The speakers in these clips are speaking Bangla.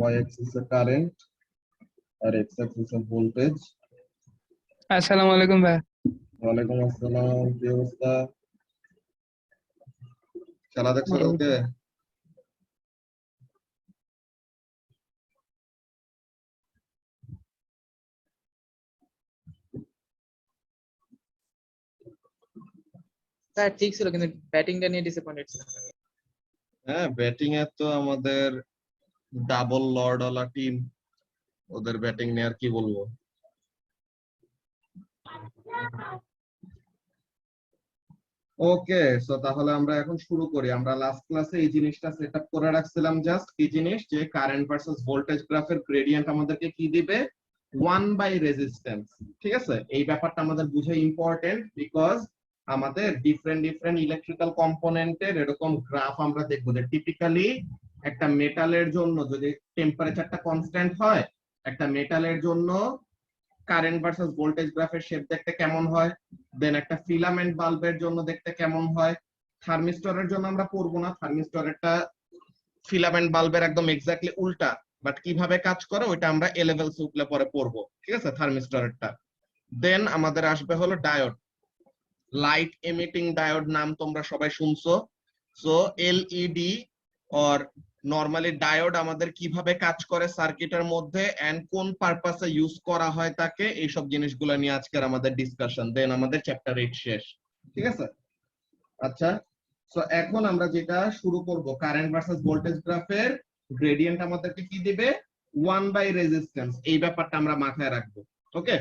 y-axis এ কারেন্ট আর x-axis এ ভোল্টেজ। আসসালামু আলাইকুম ভাই। ওয়ালাইকুম আসসালাম, কি অবস্থা? খেলা দেখছো কালকে? স্যার ঠিক ছিল, কিন্তু ব্যাটিংটা নিয়ে ডিসঅ্যাপয়েন্টেড ছিলাম। হ্যাঁ, ব্যাটিং এ তো আমাদের ডাবল লর্ড ওয়ালা টিম, ওদের ব্যাটিং নিয়ে আর কি বলবো। ওকে, সো তাহলে আমরা এখন শুরু করি। আমরা লাস্ট ক্লাসে এই জিনিসটা সেটআপ করে রাখছিলাম, জাস্ট কি জিনিস, যে কারেন্ট ভার্সেস ভোল্টেজ গ্রাফের গ্রেডিয়েন্ট আমাদেরকে কি দিবে, 1/রেজিস্ট্যান্স। ঠিক আছে, এই ব্যাপারটা আমাদের বুঝা ইম্পর্টেন্ট, বিকজ আমাদের ডিফারেন্ট ডিফারেন্ট ইলেকট্রিক্যাল কম্পোনেন্টের এরকম গ্রাফ আমরা দেখবো। যে টিপিক্যালি একটা মেটালের জন্য যদি টেম্পারেচারটা কনস্ট্যান্ট হয়, একটা মেটালের জন্য কারেন্ট ভার্সেস ভোল্টেজ গ্রাফের শেপ দেখতে কেমন হয়, দেন একটা ফিলামেন্ট বাল্বের জন্য দেখতে কেমন হয়। থার্মিস্টরের জন্য আমরা পড়বো না, থার্মিস্টরেরটা ফিলামেন্ট বাল্বের একদম এক্স্যাক্টলি উল্টা, বাট কিভাবে কাজ করে ওইটা আমরা এ লেভেলস উঠলে পরে পড়বো। ঠিক আছে, থার্মিস্টরেরটা। দেন আমাদের আসবে হলো ডায়োড, লাইট এমিটিং ডায়োড, নাম তোমরা সবাই শুনছো। So LED or normally diode আমাদের কিভাবে কাজ করে সার্কিটের মধ্যে এন্ড কোন পারপাসে ইউজ করা হয় তাকে, এইসব জিনিসগুলো নিয়ে আজকের আমাদের ডিসকাশন। দেন আমাদের চ্যাপ্টার 8 শেষ। ঠিক আছে, আচ্ছা। সো এখন আমরা যেটা শুরু করব, কারেন্ট ভার্সেস ভোল্টেজ গ্রাফের গ্রেডিয়েন্ট আমাদেরকে কি দিবে, 1/রেজিস্ট্যান্স। এই ব্যাপারটা আমরা মাথায় রাখবো। ওকে,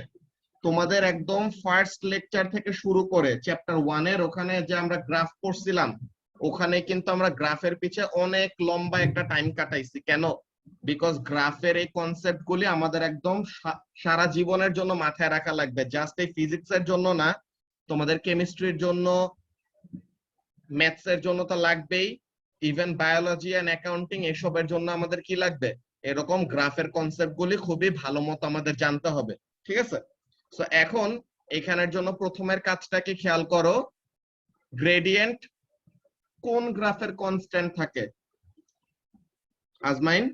তোমাদের একদম ফার্স্ট লেকচার থেকে শুরু করে চ্যাপ্টার 1 এর ওখানে যে আমরা গ্রাফ পড়ছিলাম, ওখানে কিন্তু আমরা গ্রাফের পিছে অনেক লম্বা একটা টাইম কাটাইছি। কেন? বিকজ গ্রাফের এই কনসেপ্ট গুলি আমাদের একদম সারা জীবনের জন্য মাথায় রাখা লাগবে। জাস্ট এই ফিজিক্স এর জন্য না, তোমাদের কেমিস্ট্রির জন্য, ম্যাথস এর জন্য তো লাগবেই, ইভেন বায়োলজি এন্ড অ্যাকাউন্টিং এসবের জন্য আমাদের কি লাগবে, এরকম গ্রাফের কনসেপ্ট গুলি খুবই ভালো মতো আমাদের জানতে হবে। ঠিক আছে, সো এখন এখানের জন্য প্রথমের কাজটাকে খেয়াল করো, গ্রেডিয়েন্ট কোন গ্রাফের কনস্ট্যান্ট থাকে? আজমাইন,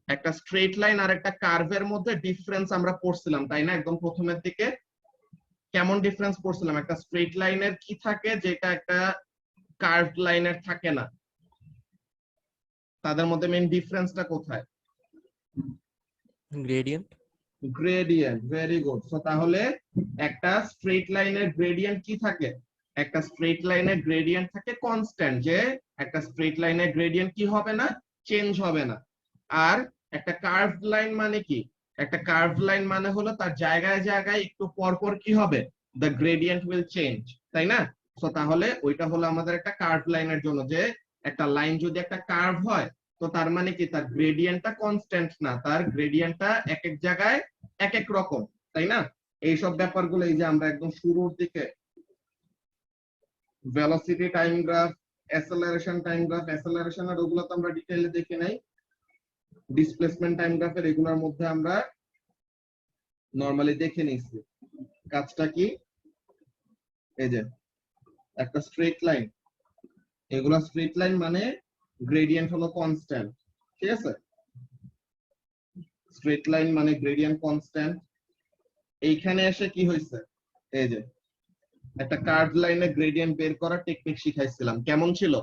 একটা স্ট্রেট লাইন আর একটা কার্ভের মধ্যে ডিফারেন্স আমরা পড়ছিলাম, তাই না? একদম প্রথমের দিকে কেমন ডিফারেন্স পড়ছিলাম? একটা স্ট্রেট লাইনের কি থাকে যেটা একটা কার্ভড লাইনের থাকে না, তাদের মধ্যে মেইন ডিফারেন্সটা কোথায়? Gradient. Gradient, very good. So তাহলে একটা স্ট্রেট লাইনের গ্রেডিয়েন্ট কি থাকে? একটা স্ট্রেট লাইনের গ্রেডিয়েন্ট থাকে কনস্ট্যান্ট, যে একটা স্ট্রেট লাইনের গ্রেডিয়েন্ট কি হবে না, চেঞ্জ হবে না। আর একটা কার্ভড লাইন মানে কি? একটা কার্ভড লাইন মানে হলো তার জায়গায় জায়গায় একটু পর পর কি হবে, দ্য গ্রেডিয়েন্ট উইল চেঞ্জ, তাই না? সো তাহলে ওইটা হলো আমাদের একটা কার্ভড লাইনের জন্য, যে একটা লাইন যদি একটা কার্ভ হয়, তো তার মানে কি, তার গ্রেডিয়েন্টটা কনস্ট্যান্ট না, তার গ্রেডিয়েন্টটা এক এক জায়গায় এক এক রকম, তাই না? এইসব ব্যাপারগুলো এই যে আমরা একদম শুরুর দিকে velocity time graph, acceleration time graph, acceleration আর ওগুলো তো আমরা ডিটেইলে দেখি নাই, ডিসপ্লেসমেন্ট টাইম গ্রাফের এগুলোর মধ্যে আমরা নরমালি দেখে নিয়েছি। কাজটা কি, এই যে একটা স্ট্রেট লাইন, এগুলা স্ট্রেট লাইন মানে গ্রেডিয়েন্ট হলো কনস্ট্যান্ট। ঠিক আছে, স্ট্রেট লাইন মানে গ্রেডিয়েন্ট কনস্ট্যান্ট। এইখানে এসে কি হয়েছে, এই যে একটা কার্ভ লাইনের গ্রেডিয়েন্ট বের করার টেকনিক শিখাইছিলাম, কেমন ছিল?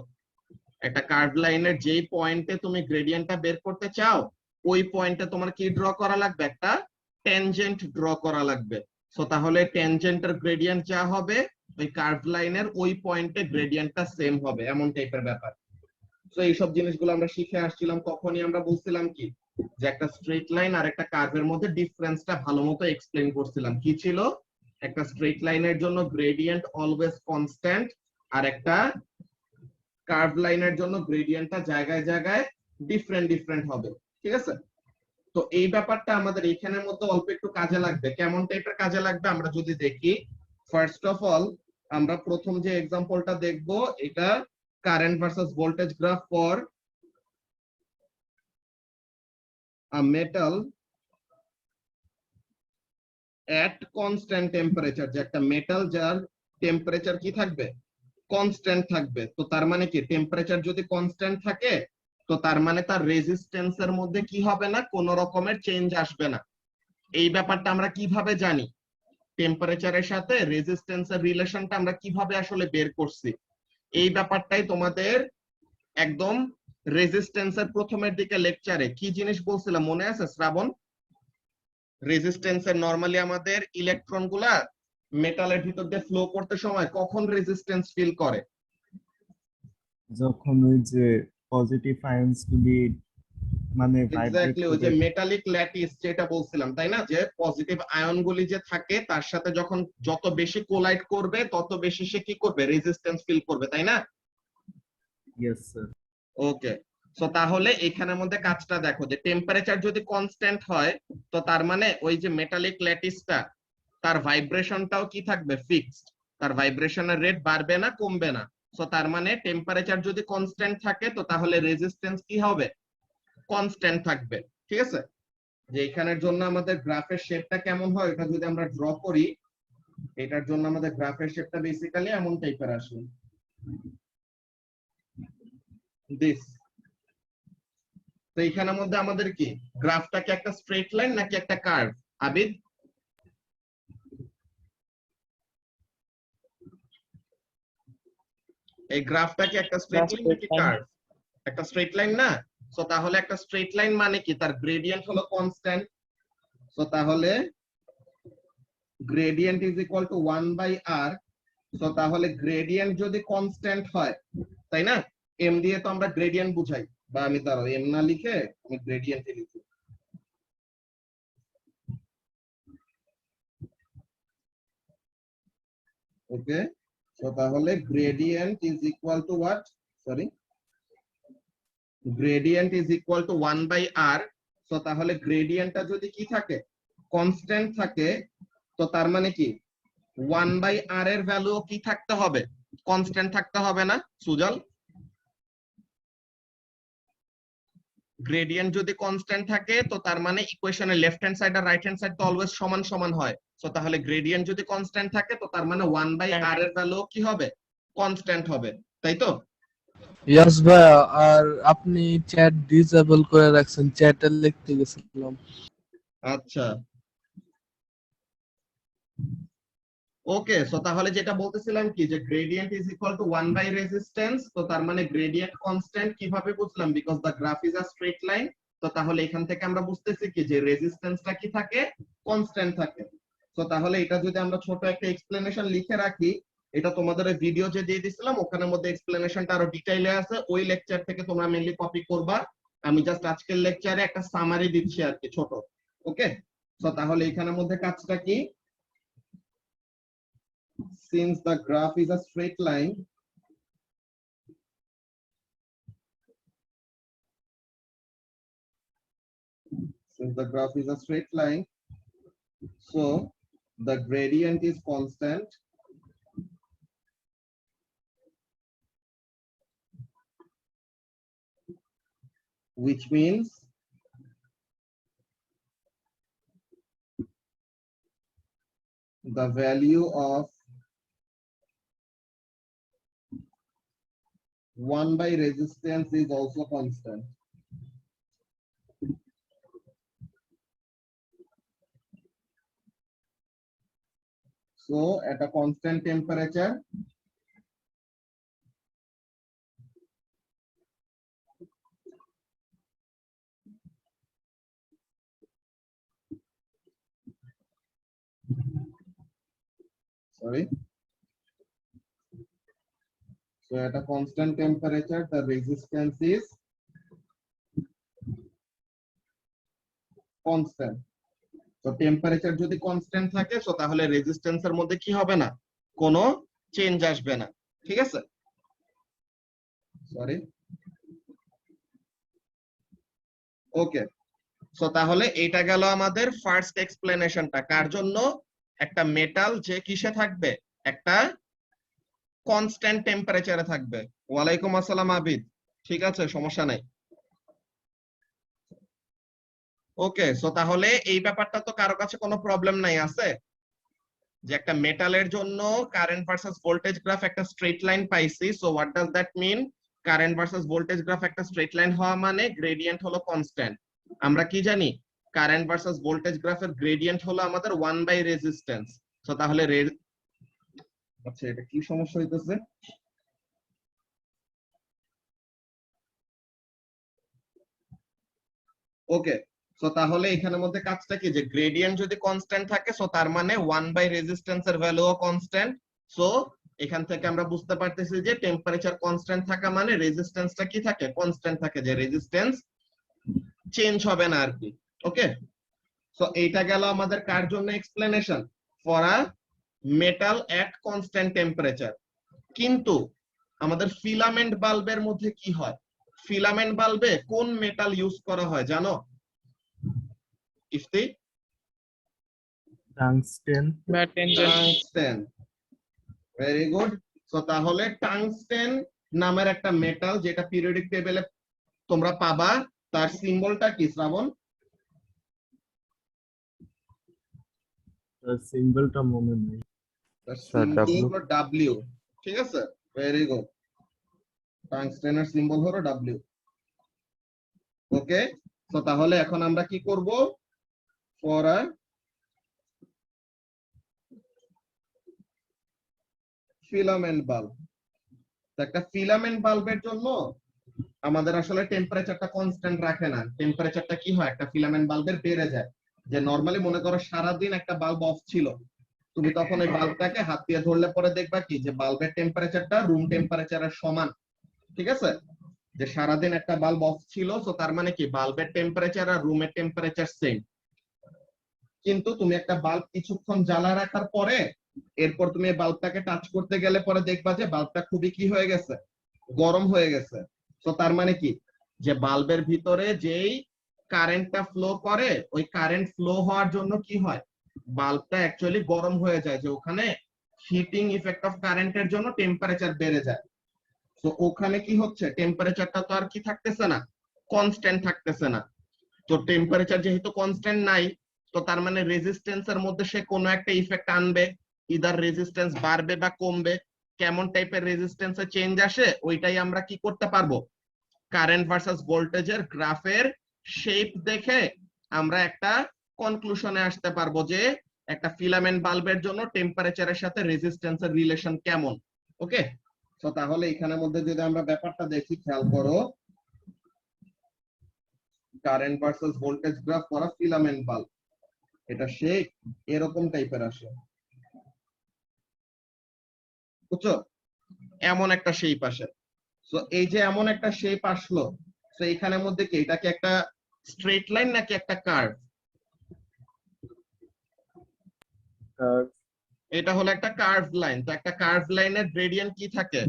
একটা কার্ভ লাইনের যেই পয়েন্টে তুমি গ্রেডিয়েন্টটা বের করতে চাও, ওই পয়েন্টে তোমার কি ড্র করা লাগবে, একটা ট্যানজেন্ট ড্র করা লাগবে। সো তাহলে ট্যানজেন্টের গ্রেডিয়েন্ট যা হবে, ওই কার্ভ লাইনের ওই পয়েন্টে গ্রেডিয়েন্টটা সেম হবে, এমন টাইপের ব্যাপার। সো এইসব জিনিসগুলো আমরা শিখে আসছিলাম, তখনই আমরা বলছিলাম কি, যে একটা স্ট্রেট লাইন আর একটা কার্ভের মধ্যে ডিফারেন্সটা ভালো মতো এক্সপ্লেইন করছিলাম। কি ছিল? একটা স্ট্রেট লাইনের জন্য গ্রেডিয়েন্ট অলওয়েজ কনস্ট্যান্ট, আর একটা কার্ভ লাইনের জন্য গ্রেডিয়েন্টটা জায়গায় জায়গায় ডিফারেন্ট ডিফারেন্ট হবে। ঠিক আছে, তো এই ব্যাপারটা আমাদের এখানের মধ্যে অল্প একটু কাজে লাগবে। কেমন টাইপের কাজে লাগবে আমরা যদি দেখি, ফার্স্ট অফ অল আমরা প্রথম যে এক্সাম্পলটা দেখব, এটা current versus voltage graph for a metal at constant temperature. যে একটা মেটাল যার টেম্পারেচার কি থাকবে, কনস্ট্যান্ট থাকবে। তো তার মানে কি, টেম্পারেচার যদি কনস্ট্যান্ট থাকে, তো তার মানে তার রেজিস্ট্যান্সের মধ্যে কি হবে না, কোনো রকমের চেঞ্জ আসবে না। এই ব্যাপারটা আমরা কিভাবে জানি? টেম্পারেচারের সাথে রেজিস্ট্যান্সের রিলেশনটা আমরা কিভাবে আসলে বের করছি, এই ব্যাপারটাই তোমাদের একদম রেজিস্ট্যান্সের প্রথমের দিকে লেকচারে কি জিনিস বলছিলাম মনে আছে শ্রাবণ? রেজিস্ট্যান্সের নরমালি আমাদের ইলেকট্রন গুলা মেটালের ভিতর দিয়ে ফ্লো করতে সময় কখন রেজিস্ট্যান্স ফিল করে? যখন ওই যে পজিটিভ আয়নস গুলি মানে ভাইব্রেট এক্স্যাক্টলি ওই যে করে। মেটালিক ল্যাটিস যেটা বলছিলাম তাই না, যে পজিটিভ আয়ন গুলি যে থাকে তার সাথে যখন যত বেশি কোলাইড করবে তত বেশি সে কি করবে, রেজিস্ট্যান্স ফিল করবে, তাই না? Yes sir. ওকে, সো তাহলে এখানের মধ্যে কাজটা দেখো যে টেম্পারেচার যদি কনস্ট্যান্ট হয় তো তার মানে ওই যে মেটালিক ল্যাটিসটা তার ভাইব্রেশনটাও কি থাকবে, ফিক্সড। তার ভাইব্রেশনের রেট বাড়বে না কমবে না। সো তার মানে টেম্পারেচার যদি কনস্ট্যান্ট থাকে তো তাহলে রেজিস্ট্যান্স কি হবে, কনস্ট্যান্ট থাকবে। ঠিক আছে, যে এখানের জন্য আমাদের গ্রাফের শেপটা কেমন হয় এটা যদি আমরা ড্র করি, এটার জন্য আমাদের গ্রাফের শেপটা বেসিক্যালি এমন টাইপের আসবে, দিস। তো এখানের মধ্যে আমাদের কি গ্রাফটা কি একটা স্ট্রেট লাইন নাকি একটা কার্ভ আবিদ? এই গ্রাফটা কি একটা স্ট্রেট লাইন নাকি কার্ভ? একটা স্ট্রেট লাইন না? সো তাহলে একটা স্ট্রেট লাইন মানে কি, তার গ্রেডিয়েন্ট হলো কনস্ট্যান্ট। সো তাহলে gradient is equal two 1/r। So তাহলে গ্রেডিয়েন্ট যদি কনস্ট্যান্ট হয়, তাই না, এম দিয়ে তো আমরা গ্রেডিয়েন্ট বুঝাই, বা আমি দাঁড়াও এম না লিখে আমি গ্রেডিয়েন্টে লিখি। ওকে, সো তাহলে gradient is equal to what, sorry, gradient is equal two 1/r। So তাহলে গ্রেডিয়েন্টটা যদি কি থাকে, কনস্ট্যান্ট থাকে, তো তার মানে কি 1/r এর ভ্যালু কি থাকতে হবে, কনস্ট্যান্ট থাকতে হবে না সুজল? গ্রেডিয়েন্ট যদি কনস্ট্যান্ট থাকে তো তার মানে ইকুয়েশনের লেফট হ্যান্ড সাইড আর রাইট হ্যান্ড সাইড তো অলওয়েজ সমান সমান হয়। সো তাহলে গ্রেডিয়েন্ট যদি কনস্ট্যান্ট থাকে তো তার মানে 1/r এর ভ্যালু কি হবে, কনস্ট্যান্ট হবে, তাই তো? ইয়াস ভাইয়া, আর আপনি চ্যাট ডিসেবল করে রাখছেন, চ্যাটে লিখতে গেছিলাম। আচ্ছা, ওকে, সো তাহলে যেটা বলতেছিলাম কি, যে গ্রেডিয়েন্ট ইজ ইকুয়াল টু 1/রেজিস্ট্যান্স। তো তার মানে গ্রেডিয়েন্ট কনস্ট্যান্ট কিভাবে বুঝলাম, because the graph is a straight line. তো তাহলে এখান থেকে আমরা বুঝতেছি কি যে রেজিস্ট্যান্সটা কি থাকে, কনস্ট্যান্ট থাকে। তো তাহলে এটা যদি আমরা ছোট একটা এক্সপ্লেনেশন লিখে রাখি, এটা তোমাদের ভিডিও যে দিয়ে দিছিলাম ওখানের মধ্যে এক্সপ্লেনেশনটা আরো ডিটেইলে আছে, ওই লেকচার থেকে তোমরা মেইনলি কপি করবা। আমি জাস্ট আজকের লেকচারে একটা সামারি দিচ্ছি আর কি, ছোট। ওকে, তো তাহলে এখানের মধ্যে কাজটা কি, since the graph is a straight line, so the gradient is constant, which means the value of 1/resistance is also constant. So at a constant temperature, sorry, so at a constant temperature the resistance is constant. তো টেম্পারেচার যদি কনস্ট্যান্ট থাকে সো তাহলে রেজিস্ট্যান্সের মধ্যে কি হবে না, কোনো চেঞ্জ আসবে না। ঠিক আছে, সরি, ওকে। সো তাহলে এটা গেল আমাদের ফার্স্ট এক্সপ্লেনেশনটা, কার জন্য, একটা মেটাল যে কিসে থাকবে, একটা কনস্ট্যান্ট টেম্পারেচারে থাকবে। ওয়ালাইকুম আসসালাম আবিদ, ঠিক আছে, সমস্যা নাই। ওকে, সো তাহলে এই ব্যাপারটা তো কারো কাছে কোনো প্রবলেম নাই আছে, যে একটা মেটালের জন্য কারেন্ট ভার্সেস ভোল্টেজ গ্রাফ একটা স্ট্রেট লাইন পাইছি। So what does that mean, current versus voltage graph একটা স্ট্রেট লাইন হওয়া মানে গ্রেডিয়েন্ট হলো কনস্ট্যান্ট। আমরা কি জানি কারেন্ট ভার্সেস ভোল্টেজ গ্রাফের গ্রেডিয়েন্ট হলো আমাদের 1/রেজিস্ট্যান্স। তো তাহলে আচ্ছা এটা কি সমস্যা হইতেছে? ওকে, সো তাহলে এখানের মধ্যে কাজটা কি যে গ্রেডিয়েন্ট যদি কনস্ট্যান্ট থাকে সো তার মানে 1/রেজিস্ট্যান্স এর ভ্যালুও কনস্ট্যান্ট। সো এখান থেকে আমরা বুঝতে পারতেছি যে টেম্পারেচার কনস্ট্যান্ট থাকা মানে রেজিস্ট্যান্সটা কি থাকে, কনস্ট্যান্ট থাকে, যে রেজিস্ট্যান্স চেঞ্জ হবে না আর কি। ওকে, সো এইটা গেল আমাদের কার জন্য explanation, for a metal at constant temperature. কিন্তু আমাদের ফিলামেন্ট বাল্বের মধ্যে কি হয়? ফিলামেন্ট বাল্বে কোন মেটাল ইউজ করা হয় জানো Ifti? Tungsten. But tangent. Tungsten. Very good. So তাহলে টাংস্টেন নামের একটা মেটাল যেটা পিরিয়ডিক টেবিলে তোমরা পাবা, তার সিম্বলটা কি শ্রাবণ? The symbol টা মনে নেই। তার স্যার, সিম্বল W। হলো ডাব্লিউ। ঠিক আছে, ভেরি গুড। টাংস্টেনের সিম্বল হলো ডাব্লিউ। ওকে, তো তাহলে এখন আমরা কি করব? ফর আ ফিলামেন্ট বাল্ব, একটা ফিলামেন্ট বাল্বের জন্য আমাদের আসলে টেম্পারেচারটা কনস্ট্যান্ট রাখে না। টেম্পারেচারটা কি হয় একটা ফিলামেন্ট বাল্বের বেড়ে যায়। যে নরমালি মনে করো সারাদিন একটা বাল্ব অফ ছিল, তুমি তখন ওই বাল্বটাকে হাত দিয়ে ধরলে পরে দেখবা কি যে বাল্বের টেম্পারেচারটা রুম টেম্পারেচারের সমান। ঠিক আছে, যে সারাদিন একটা বাল্ব অফ ছিল তো তার মানে কি বাল্বের টেম্পারেচার আর রুমের টেম্পারেচার সেম। কিন্তু তুমি একটা বাল্ব কিছুক্ষণ জ্বালা রাখার পরে এরপর তুমি এই বাল্বটাকে টাচ করতে গেলে পরে দেখবা যে বাল্বটা খুবই কি হয়ে গেছে, গরম হয়ে গেছে। তো তার মানে কি যে বাল্বের ভিতরে যেই কারেন্টটা ফ্লো করে ওই কারেন্ট ফ্লো হওয়ার জন্য কি হয়, বাল্বটা অ্যাকচুয়ালি গরম হয়ে যায়, যে ওখানে হিটিং ইফেক্ট অফ কারেন্টের জন্য টেম্পারেচার বেড়ে যায়। তো ওখানে কি হচ্ছে, টেম্পারেচারটা তো আর কি থাকতেছে না, কনস্ট্যান্ট থাকতেছে না। তো টেম্পারেচার যেহেতু কনস্ট্যান্ট নাই তো তার মানে রেজিস্ট্যান্সের মধ্যে সে কোনো একটা ইফেক্ট আনবে, ইদার রেজিস্ট্যান্স বাড়বে বা কমবে। কেমন টাইপের রেজিস্ট্যান্সে চেঞ্জ আসে ওইটাই আমরা কি করতে পারবো, কারেন্ট ভার্সেস ভোল্টেজের গ্রাফের শেপ দেখে আমরা একটা কনক্লুশনে আসতে পারবো যে একটা ফিলামেন্ট বাল্বের জন্য টেম্পারেচারের সাথে রেজিস্ট্যান্সের রিলেশন কেমন। ওকে, তো তাহলে এখানের মধ্যে যদি আমরা ব্যাপারটা দেখি, খেয়াল করো, current versus voltage graph for a filament bulb, এটা শেপ এরকম টাইপের আসে, বুঝছো? এমন একটা শেপ আসে। সো এই যে এমন একটা শেপ আসলো, তো এখানের মধ্যে কি এটা কি একটা স্ট্রেট লাইন নাকি একটা কার্ভ? এটা হলো একটা কার্ভ লাইন। তো একটা কার্ভ লাইনের গ্রেডিয়েন্ট কি থাকে,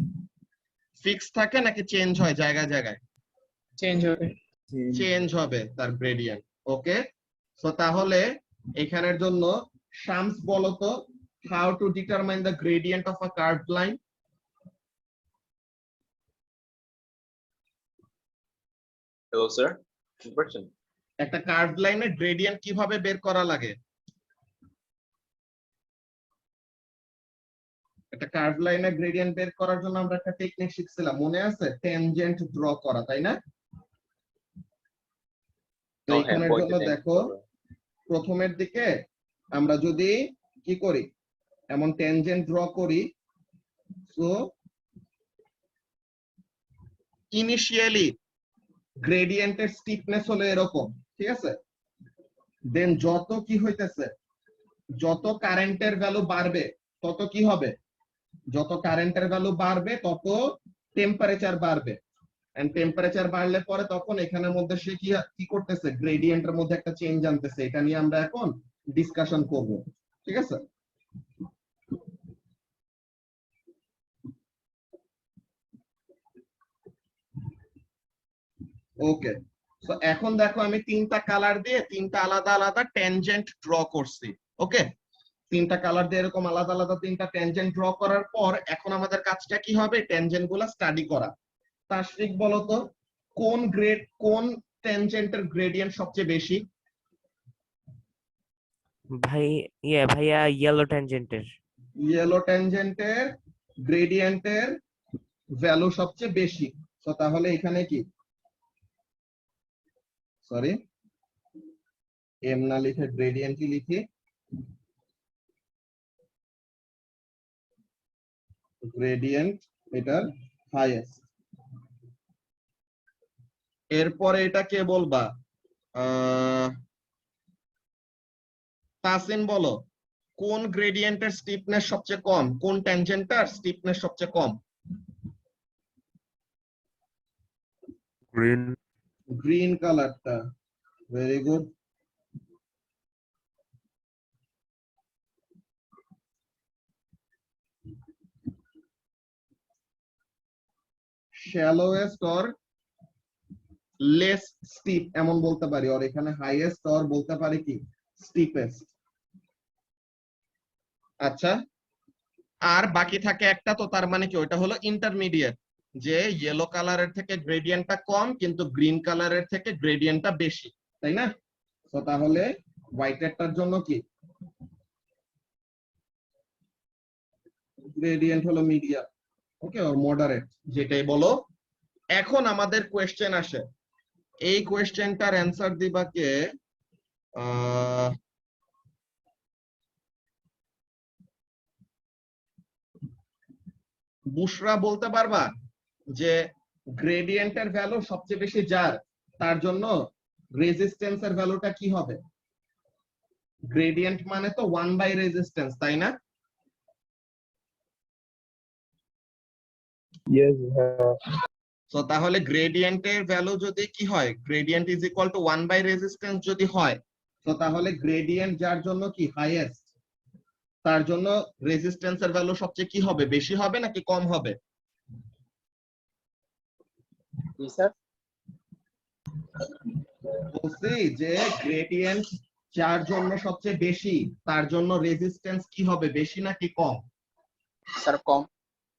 ফিক্স থাকে নাকি চেঞ্জ হয় জায়গায় জায়গায়? Change হবে। চেঞ্জ হবে তার গ্রেডিয়েন্ট। ওকে, সো তাহলে এখানের জন্য শামস বলো তো, how to determine the gradient of a curve line? Hello, sir. Good question. একটা কার্ভ লাইনের গ্রেডিয়েন্ট কিভাবে বের করা লাগে? একটা কার্ভ লাইনের গ্রেডিয়েন্ট বের করার জন্য আমরা একটা টেকনিক শিখছিলাম, মনে আছে? ট্যানজেন্ট ড্র করা, তাই না? তো Oh, হ্যাঁ, এখানের বইতে জন্য tangent দেখো draw করা। প্রথমের দিকে আমরা যদি কি করি, এমন ট্যানজেন্ট ড্র করি, সো ইনিশিয়ালি গ্রেডিয়েন্টের স্টিফনেস হলো এরকম, ঠিক আছে? দেন যত কি হইতেছে, যত কারেন্টের ভ্যালু বাড়বে তত কি হবে, যত কারেন্টের ভ্যালু বাড়বে তত টেম্পারেচার বাড়বে। এন্ড টেম্পারেচার বাড়লে পরে তখন এখানের মধ্যে সে কি করতেছে, গ্রেডিয়েন্টের মধ্যে একটা চেঞ্জ আনতেছে। এটা নিয়ে আমরা এখন ডিসকাশন করব, ঠিক আছে? ওকে, তো এখন দেখো আমি তিনটা কালার দিয়ে তিনটা আলাদা আলাদা ট্যানজেন্ট ড্র করছি। ওকে, তিনটা কালার দিয়ে এরকম আলাদা আলাদা তিনটা ট্যানজেন্ট ড্র করার পর এখন আমাদের কাজটা কি হবে, ট্যানজেন্ট গুলা স্টাডি করা। তাশরিক বলো তো, কোন ট্যানজেন্টের গ্রেডিয়েন্ট সবচেয়ে বেশি? ভাইয়া ইয়েলো ট্যানজেন্টের। ইয়েলো ট্যানজেন্টের গ্রেডিয়েন্টের ভ্যালু সবচেয়ে বেশি। সো তাহলে এখানে কি সরি এম না লিখে গ্রেডিয়েন্টই লিখি, গ্রেডিয়েন্ট এটার হাইয়েস্ট। এরপরে এটা কে বলবা? তাসিন বলো, কোন গ্রেডিয়েন্টের স্টিফনেস সবচেয়ে কম, কোন ট্যানজেন্টটার স্টিফনেস সবচেয়ে কম? Green. গ্রিন কালারটা, very good. shallowest or less steep এমন বলতে পারি, আর এখানে highest or বলতে পারি কি steepest। আচ্ছা, আর বাকি থাকে একটা, তো তার মানে কি ওইটা হলো ইন্টারমিডিয়েট, যে ইয়েলো কালারের থেকে গ্রেডিয়েন্টটা কম কিন্তু গ্রিন কালারের থেকে গ্রেডিয়েন্টটা বেশি, তাই না? তো তাহলে হোয়াইটেরটার জন্য কি গ্রেডিয়েন্ট হলো মিডিয়াম, ওকে, আর মডারেট যেটাই বলো। এখন আমাদের কোয়েশ্চেন আসে, এই কোয়েশ্চেনটার অ্যান্সার দিবা কে? বুশরা বলতে পারবা যে গ্রেডিয়েন্টের ভ্যালু সবচেয়ে বেশি যার, তার জন্য রেজিস্ট্যান্সের ভ্যালুটা কি হবে? গ্রেডিয়েন্ট মানে তো 1/রেজিস্ট্যান্স, তাই না? তো তাহলে গ্রেডিয়েন্টের ভ্যালু যদি কি হয়, গ্রেডিয়েন্ট ইজ ইকুয়াল টু 1/রেজিস্ট্যান্স যদি হয়, তো তাহলে গ্রেডিয়েন্ট যার জন্য কি হাইয়েস্ট, তার জন্য রেজিস্ট্যান্সের ভ্যালু সবচেয়ে কি হবে, বেশি হবে নাকি কম হবে? স্যার বলছি যে গ্রেডিয়েন্ট যার জন্য সবচেয়ে বেশি, তার জন্য রেজিস্ট্যান্স কি হবে, বেশি নাকি কম? স্যার কম।